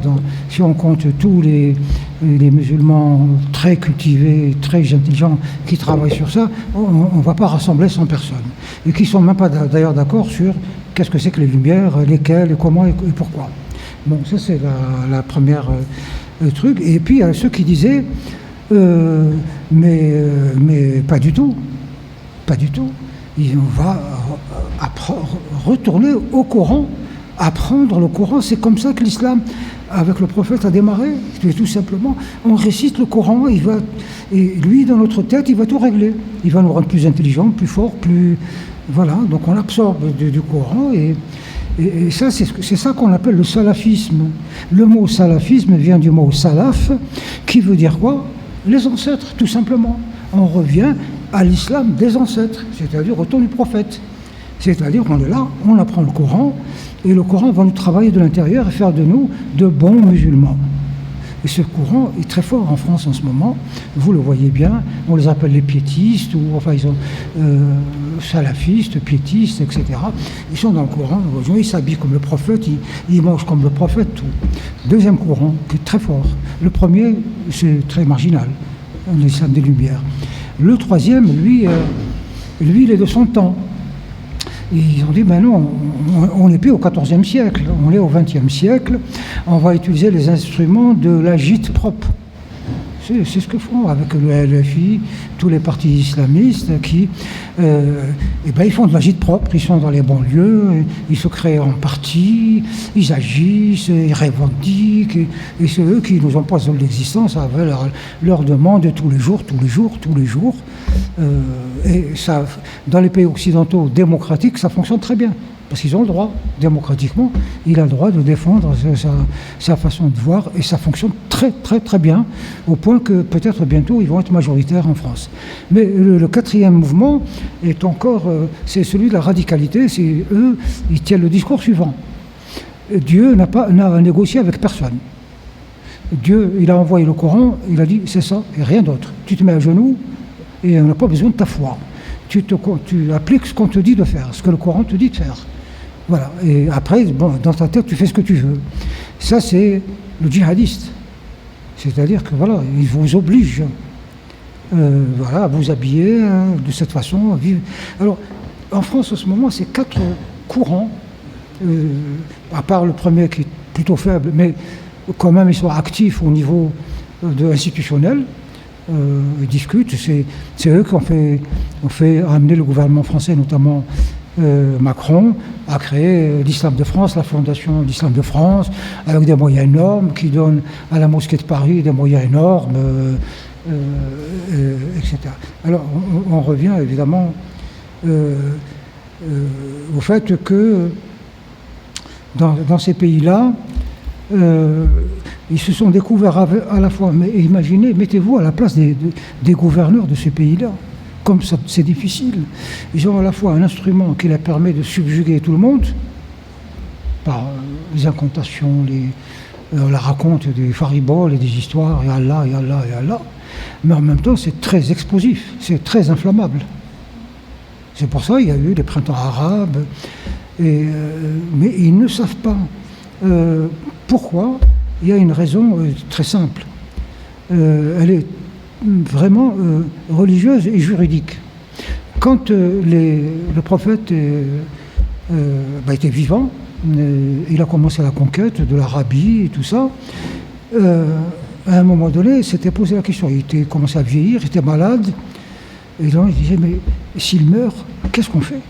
Si on compte tous les musulmans très cultivés, très intelligents qui travaillent sur ça, on ne va pas rassembler 100 personnes. Et qui ne sont même pas d'ailleurs d'accord sur qu'est-ce que c'est que les Lumières, lesquelles, et comment et pourquoi. Bon, ça c'est la première truc. Et puis, il y a ceux qui disaient... mais pas du tout. Pas du tout. On va retourner au Coran, apprendre le Coran. C'est comme ça que l'islam, avec le prophète, a démarré. Tout simplement, on récite le Coran, et lui, dans notre tête, il va tout régler. Il va nous rendre plus intelligents, plus forts, plus... Voilà, donc on absorbe du Coran, et ça, c'est ça qu'on appelle le salafisme. Le mot salafisme vient du mot salaf, qui veut dire quoi? Les ancêtres, tout simplement. On revient à l'islam des ancêtres, c'est-à-dire au temps du prophète. C'est-à-dire qu'on est là, on apprend le Coran, et le Coran va nous travailler de l'intérieur et faire de nous de bons musulmans. Et ce courant est très fort en France en ce moment, vous le voyez bien, on les appelle les piétistes, ou enfin ils sont salafistes, piétistes, etc. Ils sont dans le Coran, ils s'habillent comme le prophète, ils mangent comme le prophète, tout. Deuxième courant, qui est très fort. Le premier, c'est très marginal, l'islam des Lumières. Le troisième, lui, il est de son temps. Et ils ont dit, ben non, on n'est plus au XIVe siècle, on est au XXe siècle, on va utiliser les instruments de la gîte propre. C'est ce que font avec le LFI, tous les partis islamistes qui, ils font de la gîte propre, ils sont dans les banlieues, ils se créent en parti, ils agissent, ils revendiquent, et c'est eux qui nous empoisonnent l'existence avec leur demande tous les jours. Et ça, dans les pays occidentaux démocratiques, ça fonctionne très bien. parce qu'ils ont le droit, démocratiquement, il a le droit de défendre sa façon de voir, et ça fonctionne très très très bien, au point que peut-être bientôt ils vont être majoritaires en France. Mais le quatrième mouvement est encore, c'est celui de la radicalité, c'est eux, ils tiennent le discours suivant. Dieu n'a négocié avec personne. Dieu, il a envoyé le Coran, il a dit c'est ça et rien d'autre. Tu te mets à genoux et on n'a pas besoin de ta foi. Tu appliques ce qu'on te dit de faire, ce que le Coran te dit de faire. Voilà. Et après, bon, dans ta tête, tu fais ce que tu veux. Ça, c'est le djihadiste. C'est-à-dire que voilà, il vous oblige à vous habiller de cette façon, à vivre. Alors, en France, en ce moment, c'est 4 courants, à part le premier qui est plutôt faible, mais quand même ils sont actifs au niveau institutionnel. Ils discutent, c'est eux qui ont fait amener le gouvernement français, notamment Macron, à créer l'Islam de France, la fondation de l'Islam de France, avec des moyens énormes, qui donnent à la mosquée de Paris des moyens énormes, etc. Alors on revient évidemment au fait que dans ces pays-là, ils se sont découverts à la fois, mais imaginez, mettez-vous à la place des gouverneurs de ces pays-là, comme c'est difficile. Ils ont à la fois un instrument qui leur permet de subjuguer tout le monde, par les incantations, on la raconte des fariboles et des histoires, et Allah, et Allah, et Allah, mais en même temps c'est très explosif, c'est très inflammable. C'est pour ça qu'il y a eu les printemps arabes, mais ils ne savent pas pourquoi. Il y a une raison très simple. Elle est vraiment religieuse et juridique. Quand le prophète était vivant, il a commencé la conquête de l'Arabie et tout ça, à un moment donné, il s'était posé la question. Il commençait à vieillir, il était malade, et donc il disait, mais s'il meurt, qu'est-ce qu'on fait?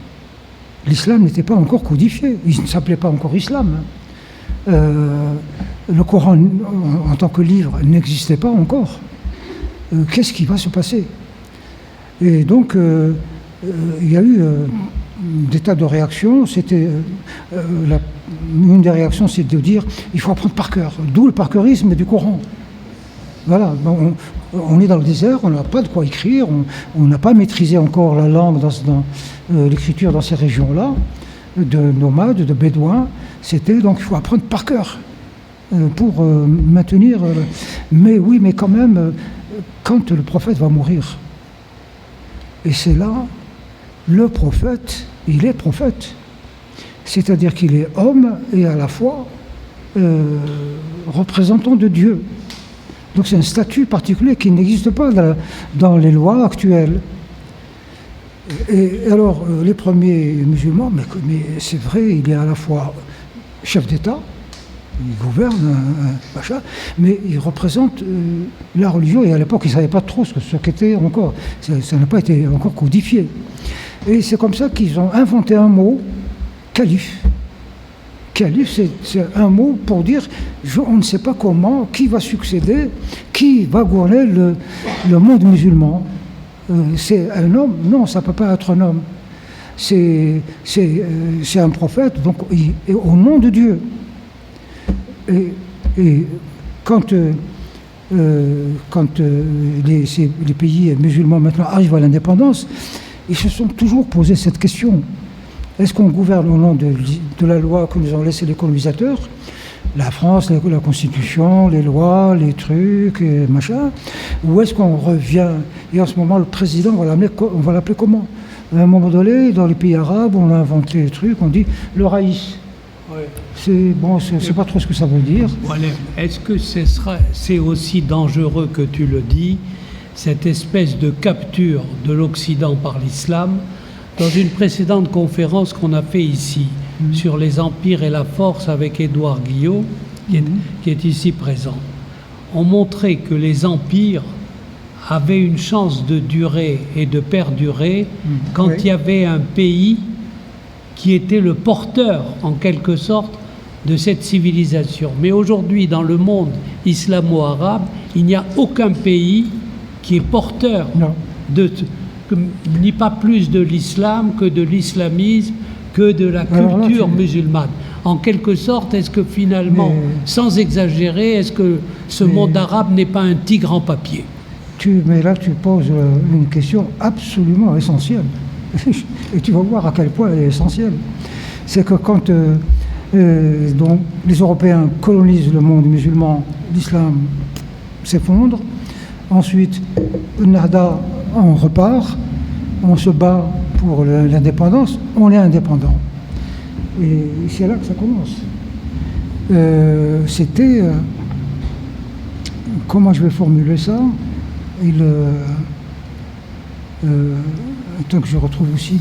L'islam n'était pas encore codifié, il ne s'appelait pas encore islam. Le Coran en tant que livre n'existait pas encore. Qu'est-ce qui va se passer? Et donc il y a eu des tas de réactions. Une des réactions, c'est de dire il faut apprendre par cœur, d'où le parcourisme du Coran. Voilà, on est dans le désert, on n'a pas de quoi écrire, on n'a pas maîtrisé encore la langue dans l'écriture dans ces régions-là, de nomades, de bédouins. C'était donc il faut apprendre par cœur pour maintenir. Mais oui, mais quand même, quand le prophète va mourir, et c'est là, le prophète, il est prophète. C'est-à-dire qu'il est homme et à la fois représentant de Dieu. Donc c'est un statut particulier qui n'existe pas dans les lois actuelles. Et alors, les premiers musulmans, mais c'est vrai, il est à la fois chef d'État, il gouverne, machin, mais il représente la religion, et à l'époque, ils ne savaient pas trop ce qu'était encore. Ça n'a pas été encore codifié. Et c'est comme ça qu'ils ont inventé un mot, calife. Calife, c'est un mot pour dire, on ne sait pas comment, qui va succéder, qui va gouverner le monde musulman. C'est un homme? Non, ça ne peut pas être un homme. C'est un prophète, donc au nom de Dieu. Et quand les pays musulmans maintenant arrivent à l'indépendance, ils se sont toujours posé cette question. Est-ce qu'on gouverne au nom de la loi que nous ont laissé les colonisateurs, la France, la Constitution, les lois, les trucs, et machin, ou est-ce qu'on revient, et en ce moment le président, on va l'appeler comment? À un moment donné, dans les pays arabes, on a inventé des trucs, on dit le raïs. Ouais. C'est pas trop ce que ça veut dire. Voilà. Est-ce que c'est aussi dangereux que tu le dis, cette espèce de capture de l'Occident par l'islam? Dans une précédente conférence qu'on a fait ici sur les empires et la force avec Édouard Guillot, qui est ici présent, on montrait que les empires avaient une chance de durer et de perdurer quand il y avait un pays qui était le porteur, en quelque sorte, de cette civilisation. Mais aujourd'hui, dans le monde islamo-arabe, il n'y a aucun pays qui est porteur ni pas plus de l'islam que de l'islamisme, que de la Alors là, culture musulmane. En quelque sorte, est-ce que finalement, sans exagérer, est-ce que ce monde arabe n'est pas un tigre en papier? Mais là, tu poses une question absolument essentielle. Et tu vas voir à quel point elle est essentielle. C'est que quand donc, les Européens colonisent le monde musulman, l'islam s'effondre. Ensuite, Nahda, on repart, on se bat pour l'indépendance, on est indépendant. Et c'est là que ça commence. C'était... comment je vais formuler ça? Tant que je retrouve aussi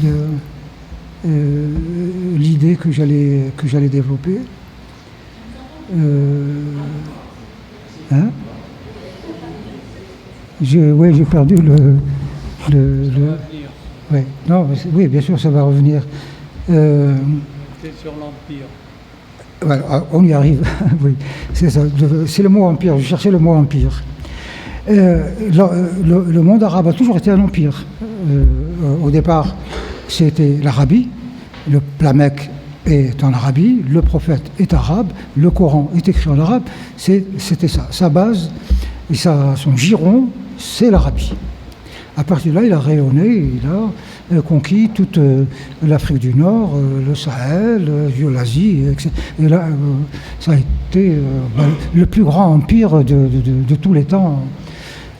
l'idée que j'allais développer. Hein? J'ai perdu ouais, non, oui, bien sûr, ça va revenir. C'est sur l'Empire. Voilà, on y arrive. Oui, c'est ça. C'est le mot empire. Je cherchais le mot empire. Le monde arabe a toujours été un empire. Au départ, c'était l'Arabie. La Mecque est en Arabie. Le prophète est arabe. Le Coran est écrit en arabe. C'était ça. Sa base et son giron, c'est l'Arabie. À partir de là, il a rayonné, il a conquis toute l'Afrique du Nord, le Sahel, l'Asie, etc. Et là, ça a été le plus grand empire de tous les temps.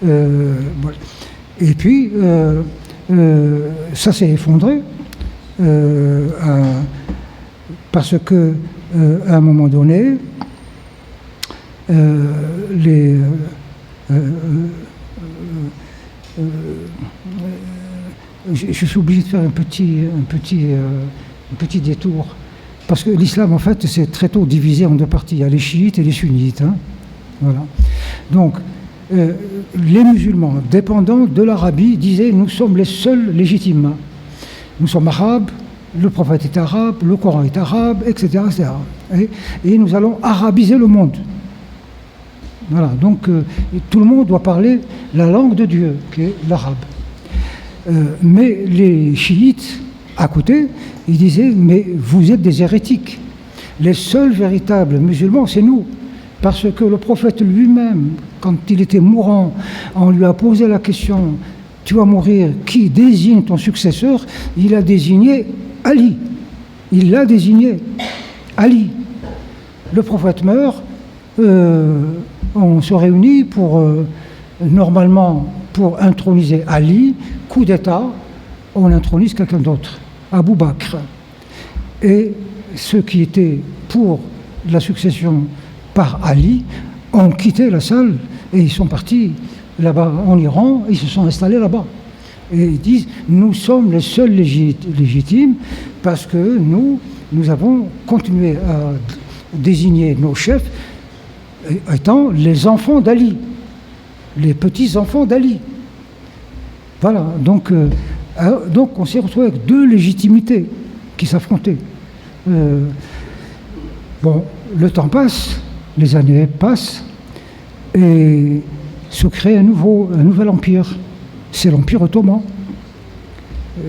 Et puis, ça s'est effondré parce que, à un moment donné, je suis obligé de faire un petit détour, parce que l'islam, en fait, s'est très tôt divisé en deux parties. Il y a les chiites et les sunnites. Hein. Voilà. Donc, les musulmans, dépendants de l'Arabie, disaient « nous sommes les seuls légitimes. Nous sommes arabes, le prophète est arabe, le Coran est arabe, etc. etc. Et nous allons arabiser le monde. » Voilà, donc tout le monde doit parler la langue de Dieu, qui est l'arabe. Mais les chiites, à côté, ils disaient « mais vous êtes des hérétiques. Les seuls véritables musulmans, c'est nous. » Parce que le prophète lui-même, quand il était mourant, on lui a posé la question « tu vas mourir, qui désigne ton successeur ?» Il a désigné Ali. Il l'a désigné Ali. Le prophète meurt, on se réunit normalement pour introniser Ali. Coup d'État, on intronise quelqu'un d'autre, Abou Bakr. Et ceux qui étaient pour la succession par Ali ont quitté la salle et ils sont partis là-bas en Iran, ils se sont installés là-bas. Et ils disent, nous sommes les seuls légitimes parce que nous avons continué à désigner nos chefs étant les enfants d'Ali, les petits-enfants d'Ali. Voilà, donc on s'est retrouvé avec deux légitimités qui s'affrontaient. Bon, le temps passe, les années passent, et se crée un nouvel empire. C'est l'Empire ottoman.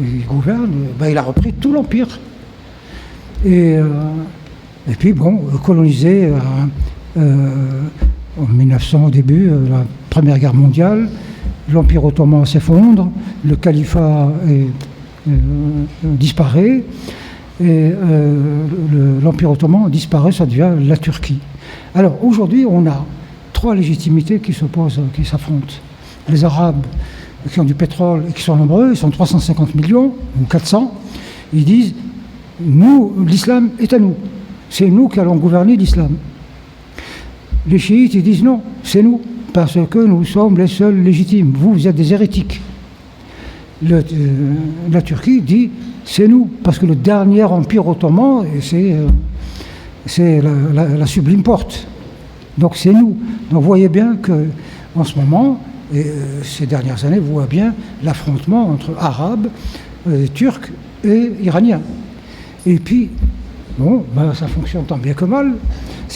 Il gouverne, il a repris tout l'Empire. Et puis, bon, colonisé en 1900, au début, la Première Guerre mondiale, l'Empire ottoman s'effondre, le califat disparaît, et l'Empire ottoman disparaît, ça devient la Turquie. Alors, aujourd'hui, on a trois légitimités qui s'opposent, qui s'affrontent. Les Arabes, qui ont du pétrole et qui sont nombreux, ils sont 350 millions, ou 400, ils disent, nous, l'islam est à nous. C'est nous qui allons gouverner l'islam. Les chiites, ils disent non, c'est nous, parce que nous sommes les seuls légitimes. Vous êtes des hérétiques. La Turquie dit, c'est nous, parce que le dernier empire ottoman, c'est la sublime porte. Donc c'est nous. Donc vous voyez bien qu'en ce moment, et ces dernières années, vous voyez bien l'affrontement entre Arabes, Turcs et Iraniens. Et puis, bon, ça fonctionne tant bien que mal.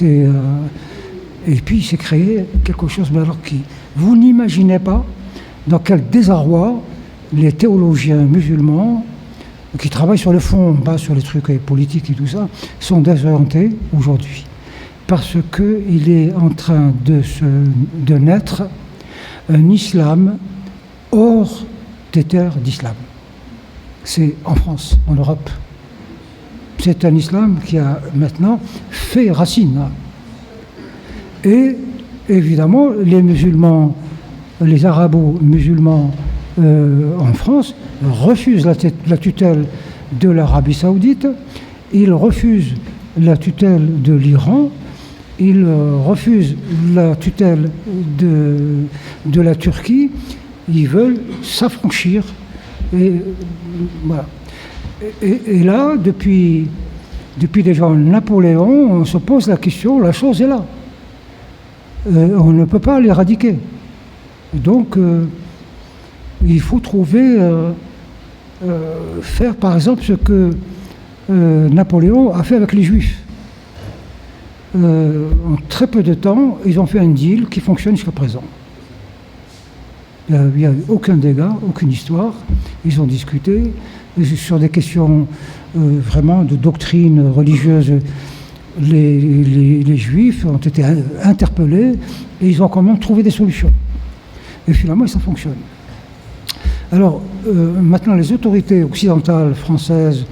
Et puis, il s'est créé quelque chose, mais alors vous n'imaginez pas dans quel désarroi les théologiens musulmans qui travaillent sur le fond, pas sur les trucs politiques et tout ça, sont désorientés aujourd'hui. Parce qu'il est en train de naître un islam hors des terres d'islam. C'est en France, en Europe. C'est un islam qui a maintenant fait racine. Et évidemment, les musulmans, les arabo-musulmans en France refusent la tutelle de l'Arabie saoudite, ils refusent la tutelle de l'Iran, ils refusent la tutelle de la Turquie, ils veulent s'affranchir. Et voilà. Et là, depuis déjà Napoléon, on se pose la question, la chose est là. On ne peut pas l'éradiquer. Donc, il faut trouver, faire par exemple ce que Napoléon a fait avec les Juifs. En très peu de temps, ils ont fait un deal qui fonctionne jusqu'à présent. Il n'y a eu aucun dégât, aucune histoire. Ils ont discuté sur des questions vraiment de doctrine religieuse. Les Juifs ont été interpellés et ils ont quand même trouvé des solutions. Et finalement, ça fonctionne. Alors, maintenant, les autorités occidentales, françaises,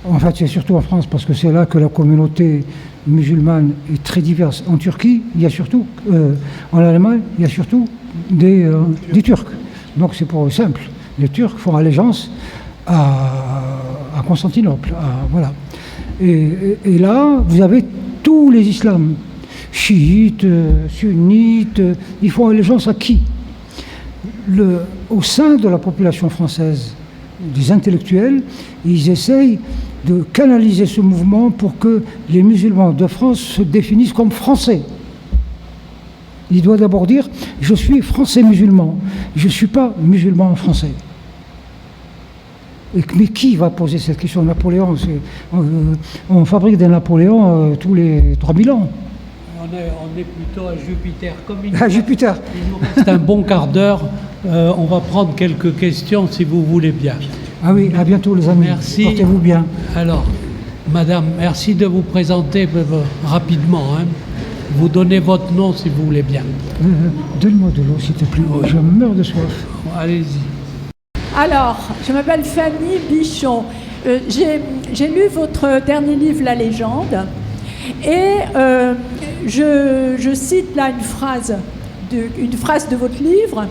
en fait, c'est surtout en France, parce que c'est là que la communauté musulmane est très diverse. En Turquie, il y a surtout, en Allemagne, il y a surtout des Turcs. Donc c'est pour eux simple. Les Turcs font allégeance à Constantinople. Voilà. Et là, vous avez tous les islams, chiites, sunnites, ils font allégeance à qui? Au sein de la population française, des intellectuels, ils essayent de canaliser ce mouvement pour que les musulmans de France se définissent comme français. Il doit d'abord dire « je suis français musulman, je ne suis pas musulman français ». Mais qui va poser cette question? Napoléon, on fabrique des Napoléons tous les 3000 ans. On est plutôt à Jupiter. Comme à Jupiter. Il nous reste un bon quart d'heure. On va prendre quelques questions si vous voulez bien. Ah oui, à bientôt les amis. Merci. Portez-vous bien. Alors, madame, merci de vous présenter rapidement. Hein. Vous donnez votre nom si vous voulez bien. Donne-moi de l'eau s'il te plaît. Oui. Je meurs de soif. Allez-y. Alors, je m'appelle Fanny Bichon. J'ai lu votre dernier livre, La Légende, et je cite là une phrase de votre livre.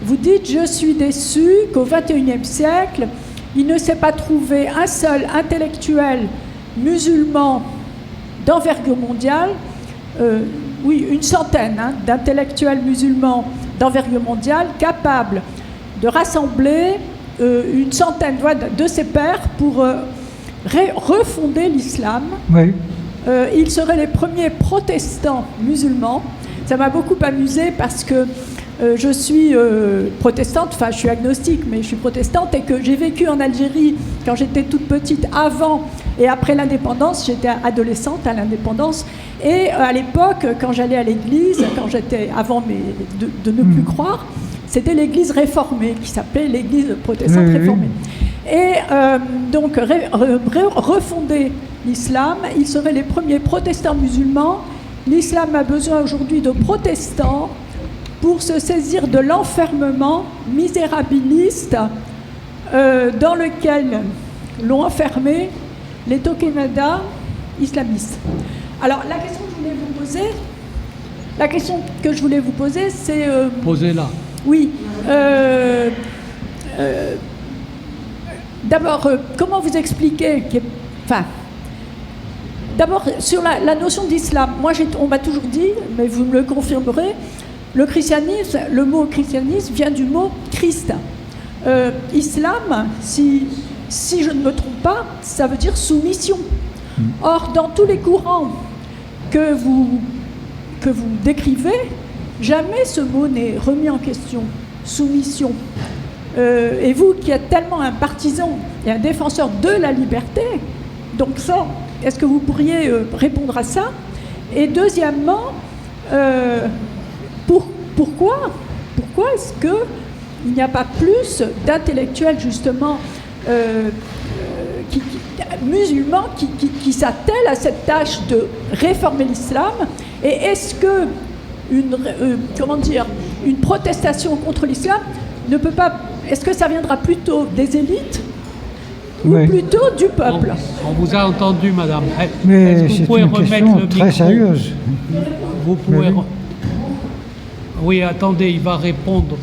Vous dites « Je suis déçu qu'au XXIe siècle, il ne s'est pas trouvé un seul intellectuel musulman d'envergure mondiale, oui, une centaine d'intellectuels musulmans d'envergure mondiale capables de rassembler une centaine de ses pairs pour refonder l'islam. Oui. Ils seraient les premiers protestants musulmans. Ça m'a beaucoup amusé parce que je suis protestante, enfin je suis agnostique, mais je suis protestante et que j'ai vécu en Algérie quand j'étais toute petite, avant et après l'indépendance. J'étais adolescente à l'indépendance. Et à l'époque, quand j'allais à l'église, quand j'étais avant de ne plus croire, c'était l'église réformée, qui s'appelait l'église protestante réformée. Et donc, refonder l'islam, ils seraient les premiers protestants musulmans. L'islam a besoin aujourd'hui de protestants pour se saisir de l'enfermement misérabiliste dans lequel l'ont enfermé les Torquemada islamistes. Alors, la question que je voulais vous poser, c'est... Posez-la. Oui. D'abord, comment vous expliquer... Enfin, d'abord, sur la notion d'islam, moi, on m'a toujours dit, mais vous me le confirmerez, le christianisme, le mot christianisme vient du mot Christ. Islam, si je ne me trompe pas, ça veut dire soumission. Or, dans tous les courants que vous décrivez, jamais ce mot n'est remis en question. Soumission. Et vous qui êtes tellement un partisan et un défenseur de la liberté, donc ça, est-ce que vous pourriez répondre à ça? Et deuxièmement, pourquoi est-ce qu'il n'y a pas plus d'intellectuels justement musulmans qui s'attellent à cette tâche de réformer l'islam. Et est-ce que une protestation contre l'islam ne peut pas... Est-ce que ça viendra plutôt des élites ou plutôt du peuple? On vous a entendu, madame. Mais c'est une question très sérieuse. Vous pouvez... Oui, attendez, il va répondre.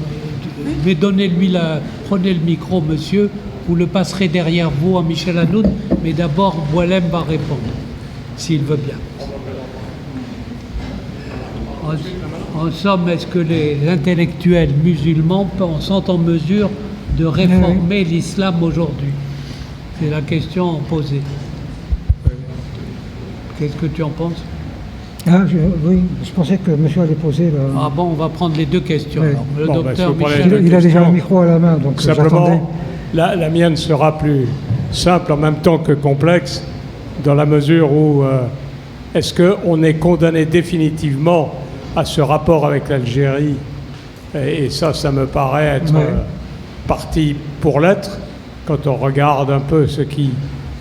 Mais prenez le micro, monsieur. Vous le passerez derrière vous à Michel Hanoun. Mais d'abord, Boualem va répondre, s'il veut bien. En somme, est-ce que les intellectuels musulmans sont en mesure de réformer l'islam aujourd'hui? C'est la question posée. Qu'est-ce que tu en penses? Oui, je pensais que monsieur allait poser... Ah bon, on va prendre les deux questions. Oui. Alors. Le docteur Michel... Il a déjà le micro à la main, donc simplement, la mienne sera plus simple en même temps que complexe, dans la mesure où est-ce qu'on est condamné définitivement à ce rapport avec l'Algérie, et ça me paraît être parti pour l'être, quand on regarde un peu ce qui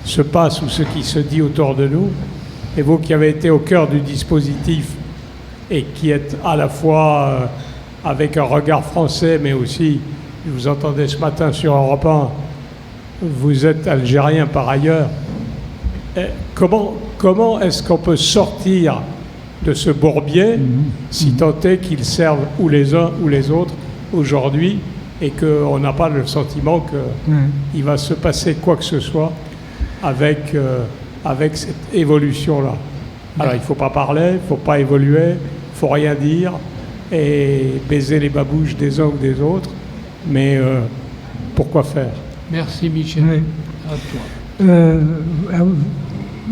se passe ou ce qui se dit autour de nous. Et vous qui avez été au cœur du dispositif et qui êtes à la fois avec un regard français, mais aussi, je vous entendais ce matin sur Europe 1, vous êtes algérien par ailleurs. Comment est-ce qu'on peut sortir de ce bourbier, si tant est qu'il serve ou les uns ou les autres aujourd'hui, et qu'on n'a pas le sentiment qu'il va se passer quoi que ce soit avec cette évolution-là. Alors il ne faut pas parler, il ne faut pas évoluer, il ne faut rien dire, et baiser les babouches des uns ou des autres, mais pourquoi faire? Merci Michel. Oui. À toi.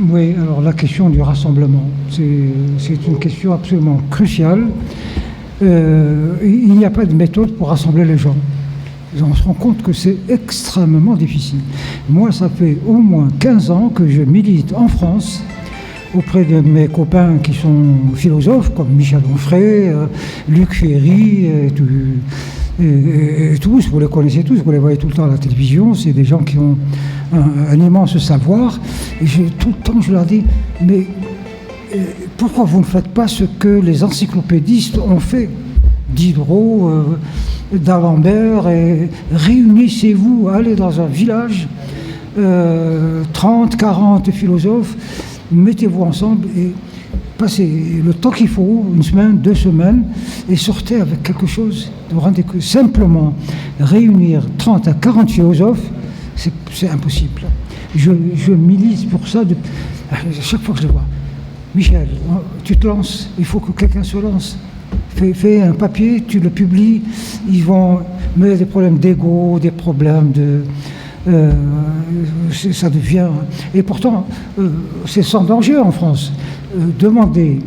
Oui, alors la question du rassemblement, c'est une question absolument cruciale. Il n'y a pas de méthode pour rassembler les gens. On se rend compte que c'est extrêmement difficile. Moi, ça fait au moins 15 ans que je milite en France auprès de mes copains qui sont philosophes, comme Michel Onfray, Luc Ferry, et tous, vous les connaissez tous, vous les voyez tout le temps à la télévision, c'est des gens qui ont un immense savoir. Et tout le temps, je leur dis, mais pourquoi vous ne faites pas ce que les encyclopédistes ont fait? Diderot, d'Alembert, et réunissez-vous, allez dans un village, 30, 40 philosophes, mettez-vous ensemble et passez le temps qu'il faut, 1 semaine, 2 semaines, et sortez avec quelque chose. Vous rendez que simplement réunir 30 à 40 philosophes, c'est impossible. Je milite pour ça à chaque fois que je les vois. Michel, tu te lances, il faut que quelqu'un se lance. Fais un papier, tu le publies, ils vont... Mais il y a des problèmes d'ego, des problèmes de... ça devient... Et pourtant, c'est sans danger en France. Demander,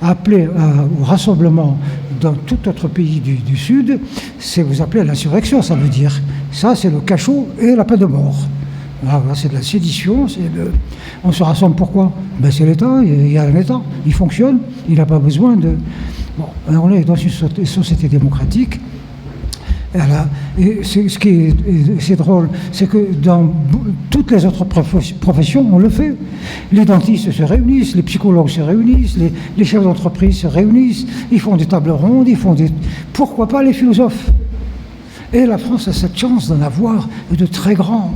appeler au rassemblement dans tout autre pays du Sud, c'est vous appeler à l'insurrection, ça veut dire. Ça, c'est le cachot et la peine de mort. Voilà, c'est de la sédition. On se rassemble pourquoi? C'est l'État, il y a un État, il fonctionne, il n'a pas besoin de... Bon, on est dans une société démocratique. Et ce qui est drôle, c'est que dans toutes les autres professions, on le fait. Les dentistes se réunissent, les psychologues se réunissent, les chefs d'entreprise se réunissent, ils font des tables rondes, Pourquoi pas les philosophes? Et la France a cette chance d'en avoir de très grands.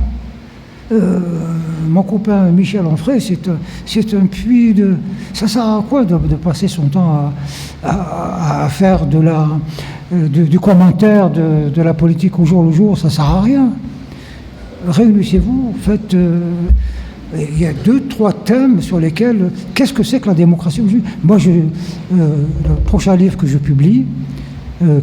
Mon copain Michel Onfray, c'est un puits de... Ça sert à quoi de passer son temps à faire du commentaire de la politique au jour le jour? Ça sert à rien. Réunissez-vous, faites... il y a 2-3 thèmes sur lesquels... Qu'est-ce que c'est que la démocratie aujourd'hui? Moi, le prochain livre que je publie,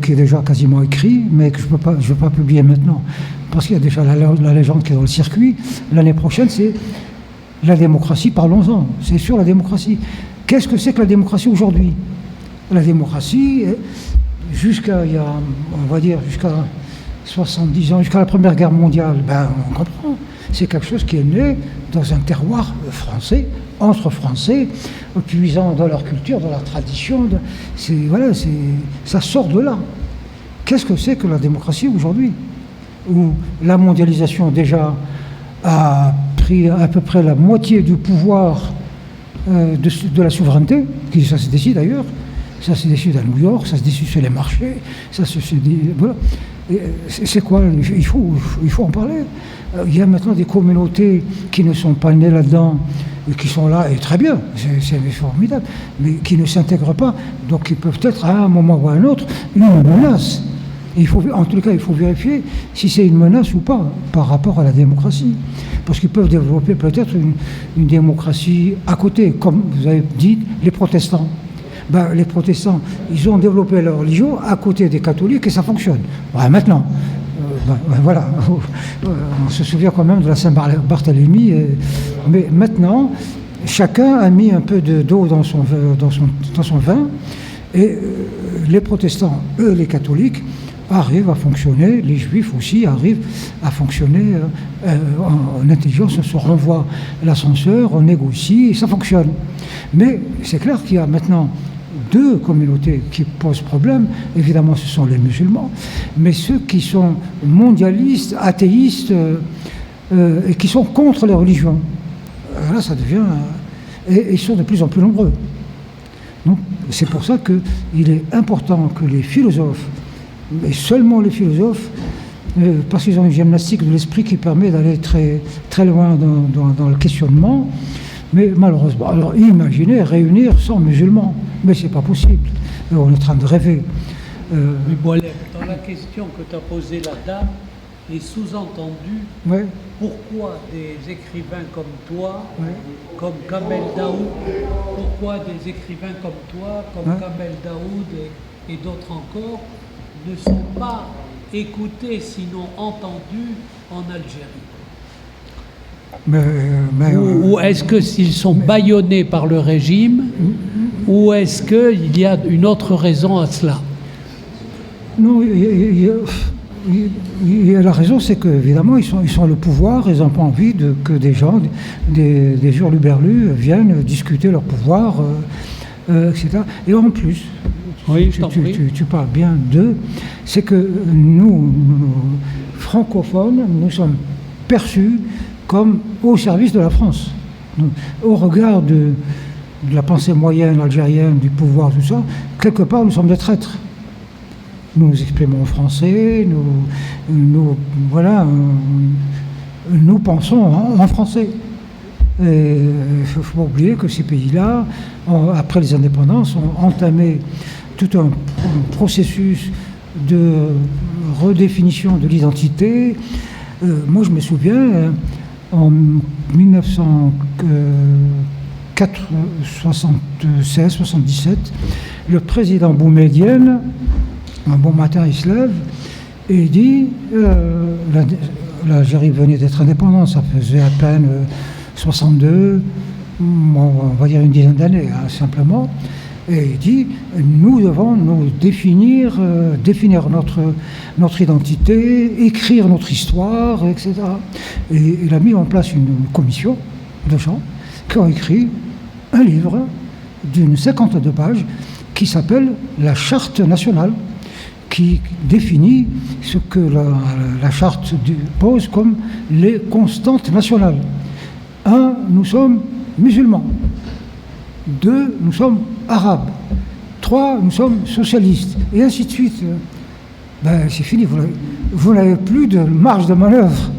qui est déjà quasiment écrit, mais que je ne veux pas publier maintenant, parce qu'il y a déjà la légende qui est dans le circuit. L'année prochaine, c'est la démocratie, parlons-en. C'est sur la démocratie. Qu'est-ce que c'est que la démocratie aujourd'hui? La démocratie, jusqu'à 70 ans, jusqu'à la Première Guerre mondiale, on comprend. C'est quelque chose qui est né dans un terroir français, entre Français, puisant dans leur culture, dans leur tradition. Ça sort de là. Qu'est-ce que c'est que la démocratie aujourd'hui? où la mondialisation déjà a pris à peu près la moitié du pouvoir de la souveraineté, ça se décide d'ailleurs, ça se décide à New York, ça se décide sur les marchés, ça se décide, voilà. C'est quoi? Il faut en parler. Il y a maintenant des communautés qui ne sont pas nées là-dedans, et qui sont là, et très bien, c'est formidable, mais qui ne s'intègrent pas, donc ils peuvent être à un moment ou à un autre une menace. Et en tout cas, il faut vérifier si c'est une menace ou pas par rapport à la démocratie. Parce qu'ils peuvent développer peut-être une démocratie à côté, comme vous avez dit, les protestants. Ben, les protestants, ils ont développé leur religion à côté des catholiques et ça fonctionne. Ben, maintenant, voilà, on se souvient quand même de la Saint-Barthélemy, mais maintenant, chacun a mis un peu d'eau dans son vin, et les protestants, eux, les catholiques, arrivent à fonctionner, les juifs aussi arrivent à fonctionner en intelligence, on se renvoie l'ascenseur, on négocie, et ça fonctionne. Mais c'est clair qu'il y a maintenant deux communautés qui posent problème. Évidemment, ce sont les musulmans, mais ceux qui sont mondialistes, athéistes, et qui sont contre les religions. Là, ça devient... et ils sont de plus en plus nombreux. Donc, c'est pour ça qu'il est important que les philosophes, et seulement les philosophes, parce qu'ils ont une gymnastique de l'esprit qui permet d'aller très, très loin dans le questionnement, mais malheureusement, alors imaginez réunir 100 musulmans, mais c'est pas possible, on est en train de rêver. Mais Boilem, dans la question que tu as posée la dame, est sous-entendu Ouais. Pourquoi des écrivains comme toi, Ouais. comme Kamel Daoud, pourquoi des écrivains comme toi, comme Ouais. Kamel Daoud et d'autres encore, ne sont pas écoutés, sinon entendus en Algérie? Ou est-ce que s'ils sont bâillonnés par le régime, ou est-ce qu'il y a une autre raison à cela? Non, il y a la raison, c'est qu'évidemment, ils sont le pouvoir, ils n'ont pas envie que des gens, des hurluberlus viennent discuter leur pouvoir, etc. Et en plus, oui, tu parles bien d'eux, c'est que nous, francophones, nous sommes perçus comme au service de la France. Donc, au regard de la pensée moyenne algérienne, du pouvoir, tout ça, quelque part, nous sommes des traîtres. Nous nous exprimons en français, nous pensons en français. Et il ne faut pas oublier que ces pays-là, après les indépendances, ont entamé tout un processus de redéfinition de l'identité. Moi, je me souviens, en 1976-77, le président Boumedienne, un bon matin, il se lève et il dit l'Algérie venait d'être indépendante, ça faisait à peine 62, on va dire une dizaine d'années, hein, simplement. Et il dit nous devons nous définir notre identité, écrire notre histoire, etc. Et il a mis en place une commission de gens qui ont écrit un livre d'une 52 pages qui s'appelle La Charte nationale, qui définit ce que la charte pose comme les constantes nationales. 1, nous sommes musulmans. 2, nous sommes arabes. 3, nous sommes socialistes. Et ainsi de suite. Ben, c'est fini, vous n'avez plus de marge de manœuvre.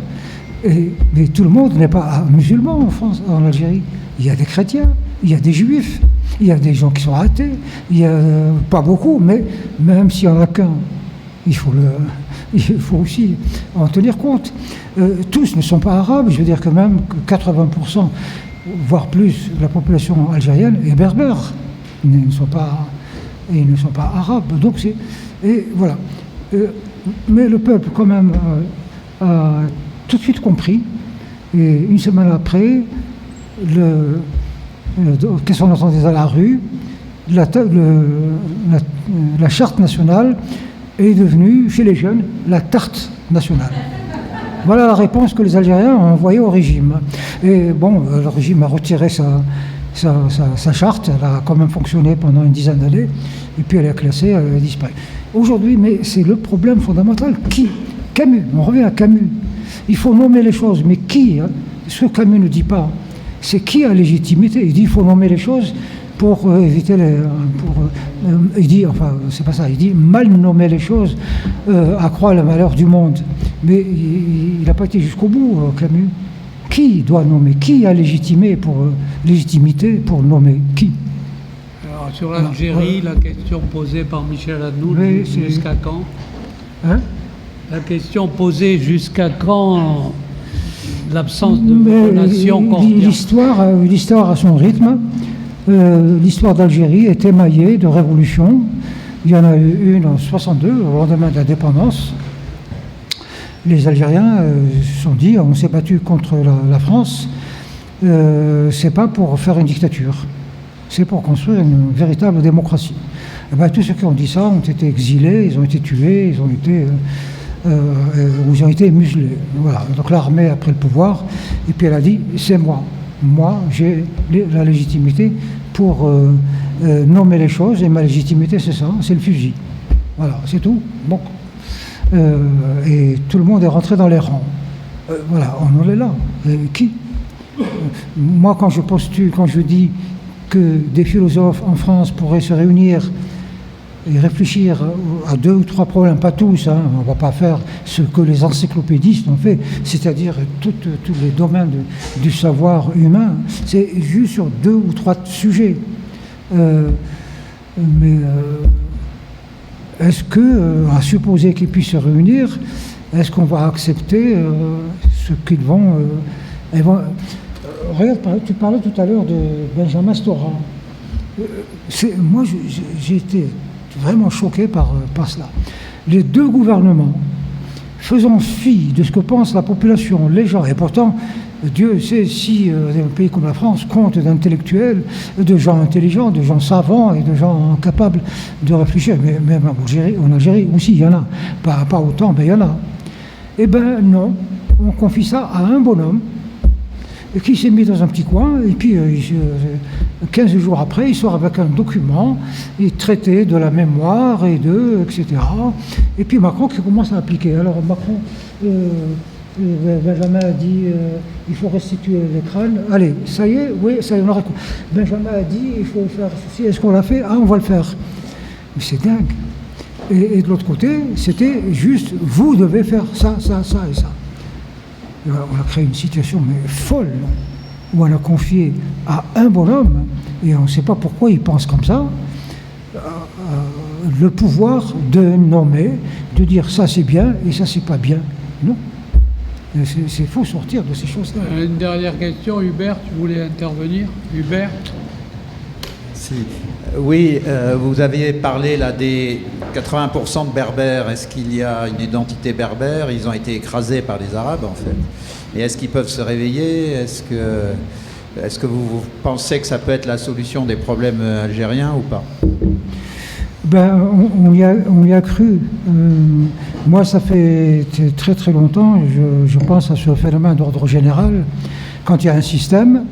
Mais tout le monde n'est pas musulman en France, en Algérie. Il y a des chrétiens, il y a des juifs, il y a des gens qui sont athées, il y a pas beaucoup, mais même s'il n'y en a qu'un, il faut aussi en tenir compte. Tous ne sont pas arabes, je veux dire que même 80%, voire plus, de la population algérienne est berbère. Ils ne sont pas arabes. Donc et voilà. Mais le peuple, quand même, a tout de suite compris. Et une semaine après, qu'est-ce qu'on entendait à la rue, la charte nationale est devenue, chez les jeunes, la tarte nationale. Voilà la réponse que les Algériens ont envoyée au régime. Et bon, le régime a retiré sa charte, elle a quand même fonctionné pendant une dizaine d'années, et puis elle est classée, elle a disparu. Aujourd'hui, mais c'est le problème fondamental, qui Camus, on revient à Camus. Il faut nommer les choses, mais qui, hein, ce que Camus ne dit pas, c'est qui a légitimité. Il dit qu'il faut nommer les choses pour éviter les... il dit, enfin, c'est pas ça, il dit mal nommer les choses accroît le malheur du monde. Mais il n'a pas été jusqu'au bout, Camus. Qui doit nommer? Qui a légitimité pour nommer? Qui? Alors, sur l'Algérie, la question posée par Michel Adnoul, Oui, jusqu'à quand? Hein? La question posée jusqu'à quand l'absence de relation cordiale? L'histoire a son rythme. L'histoire d'Algérie est émaillée de révolutions. Il y en a eu une en 62, au lendemain de l'indépendance. Les Algériens se sont dit, on s'est battu contre la France, c'est pas pour faire une dictature, c'est pour construire une véritable démocratie. Et ben, tous ceux qui ont dit ça ont été exilés, ils ont été tués, ils ont été muselés. Voilà. Donc l'armée a pris le pouvoir, et puis elle a dit, c'est moi. Moi, j'ai la légitimité pour nommer les choses, et ma légitimité, c'est ça, c'est le fusil. Voilà, c'est tout. Donc, et tout le monde est rentré dans les rangs. Voilà, on en est là. Qui? Moi, quand je dis que des philosophes en France pourraient se réunir et réfléchir à 2 ou 3 problèmes, pas tous, hein, on ne va pas faire ce que les encyclopédistes ont fait, c'est-à-dire tous les domaines du savoir humain, c'est juste sur 2 ou 3 sujets. Est-ce que, à supposer qu'ils puissent se réunir, est-ce qu'on va accepter ce qu'ils vont... regarde, tu parlais tout à l'heure de Benjamin Stora. Moi, j'ai été vraiment choqué par cela. Les 2 gouvernements faisant fi de ce que pense la population, les gens, et pourtant, Dieu sait si un pays comme la France compte d'intellectuels, de gens intelligents, de gens savants et de gens capables de réfléchir. Mais même en Algérie aussi, il y en a. Pas autant, mais il y en a. Eh bien non, on confie ça à un bonhomme qui s'est mis dans un petit coin, et puis 15 jours après, il sort avec un document, il traitait de la mémoire, etc. Et puis Macron qui commence à appliquer. Alors Macron... Benjamin a dit il faut restituer les crânes. Allez, ça y est, oui, ça y est, on a répondu. Benjamin a dit il faut faire ceci. Est-ce qu'on l'a fait? Ah, on va le faire. Mais c'est dingue. Et de l'autre côté, c'était juste vous devez faire ça, ça, ça et ça. Et voilà, on a créé une situation mais folle, où on a confié à un bonhomme, et on ne sait pas pourquoi il pense comme ça, le pouvoir de nommer, de dire ça c'est bien et ça c'est pas bien. Non. Il faut sortir de ces choses-là. Une dernière question, Hubert, tu voulais intervenir? Hubert? Oui, vous aviez parlé là des 80% de Berbères. Est-ce qu'il y a une identité berbère? Ils ont été écrasés par les Arabes, en fait. Et est-ce qu'ils peuvent se réveiller? Est-ce que vous pensez que ça peut être la solution des problèmes algériens ou pas? Ben, on y a cru. Moi, ça fait très très longtemps, je pense à ce phénomène d'ordre général. Quand il y a un système,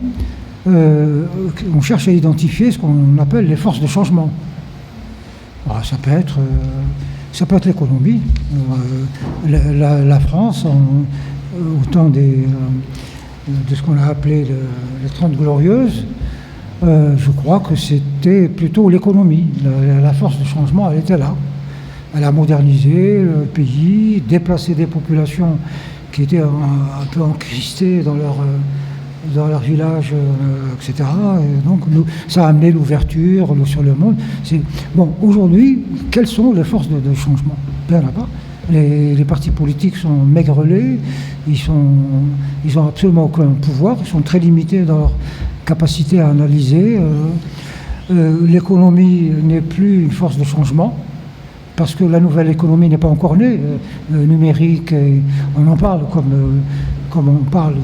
on cherche à identifier ce qu'on appelle les forces de changement. Alors, ça peut être l'économie. La France, au temps de ce qu'on a appelé les 30 Glorieuses, je crois que c'était plutôt l'économie. La force de changement, elle était là. Elle a modernisé le pays, déplacé des populations qui étaient un peu encristées dans leur village, etc. Et donc, ça a amené l'ouverture sur le monde. Bon, aujourd'hui, quelles sont les forces de changement? Bien là-bas. Les partis politiques sont maigrelés, ils ont absolument aucun pouvoir, ils sont très limités dans leur capacité à analyser. L'économie n'est plus une force de changement, parce que la nouvelle économie n'est pas encore née. Numérique, on en parle comme on parle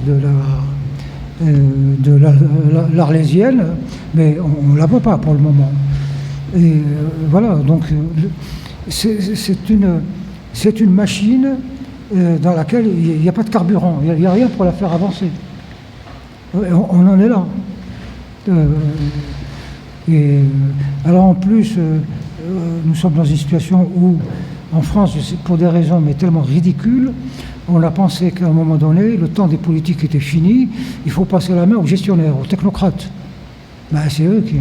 de l'Arlésienne, mais on ne la voit pas pour le moment. Et voilà, donc c'est une machine dans laquelle il n'y a pas de carburant, il n'y a rien pour la faire avancer. On en est là. Alors en plus, nous sommes dans une situation où En France, pour des raisons mais tellement ridicules, on a pensé qu'à un moment donné, le temps des politiques était fini, il faut passer la main aux gestionnaires, aux technocrates. Ben, c'est eux qui...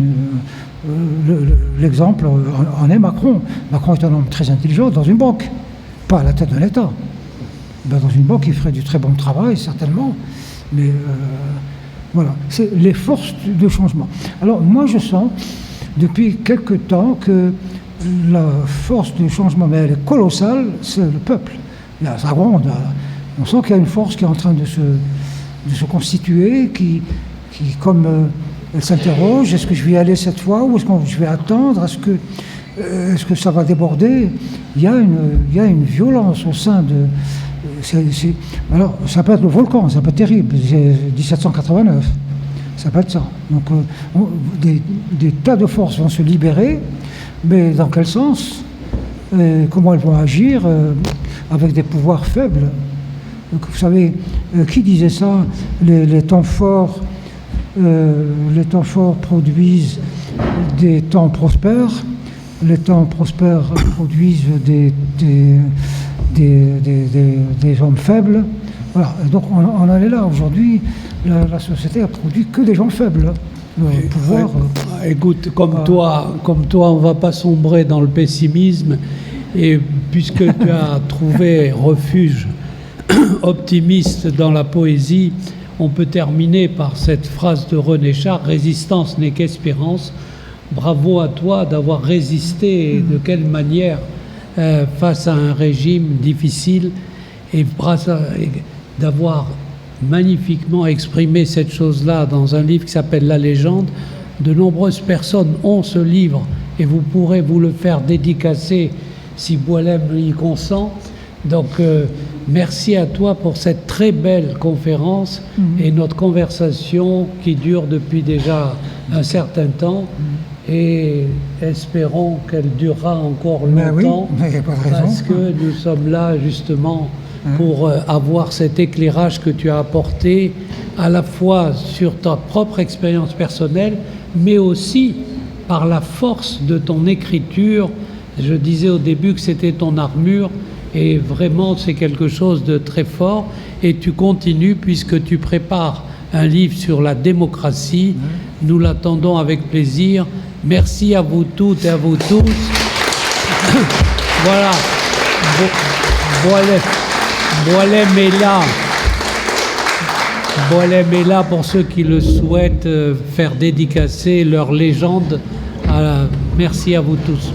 l'exemple en est Macron. Macron est un homme très intelligent dans une banque, pas à la tête d'un État. Ben, dans une banque, il ferait du très bon travail, certainement, mais voilà, c'est les forces de changement. Alors moi, je sens, depuis quelque temps, que la force de changement, mais elle est colossale, c'est le peuple. Ça gronde, on sent qu'il y a une force qui est en train de se constituer, qui comme elle s'interroge, est-ce que je vais y aller cette fois ou est-ce que je vais attendre, est-ce que ça va déborder? Il y a une violence au sein de... alors, ça peut être le volcan, ça peut être terrible, c'est 1789, ça peut être ça. Donc, des tas de forces vont se libérer, mais dans quel sens? Comment elles vont agir avec des pouvoirs faibles? Donc, vous savez, qui disait ça? Les temps forts produisent des temps prospères, les temps prospères produisent des hommes faibles. Voilà. Donc on en est là. Aujourd'hui, la société a produit que des gens faibles. Le pouvoir, écoute, comme toi, on ne va pas sombrer dans le pessimisme. Et puisque tu as trouvé refuge optimiste dans la poésie, on peut terminer par cette phrase de René Char, « Résistance n'est qu'espérance ». Bravo à toi d'avoir résisté et de quelle manière face à un régime difficile et d'avoir magnifiquement exprimé cette chose-là dans un livre qui s'appelle La Légende. De nombreuses personnes ont ce livre et vous pourrez vous le faire dédicacer si Boualem y consent. Donc merci à toi pour cette très belle conférence et notre conversation qui dure depuis déjà un certain temps. Et espérons qu'elle durera encore longtemps, oui, pas de raison. Parce que nous sommes là justement pour avoir cet éclairage que tu as apporté à la fois sur ta propre expérience personnelle, mais aussi par la force de ton écriture. Je disais au début que c'était ton armure, et vraiment c'est quelque chose de très fort, et tu continues puisque tu prépares un livre sur la démocratie. Nous l'attendons avec plaisir. Merci à vous toutes et à vous tous. Voilà. Boualem est là. Boualem est là pour ceux qui le souhaitent faire dédicacer leur légende. Merci à vous tous.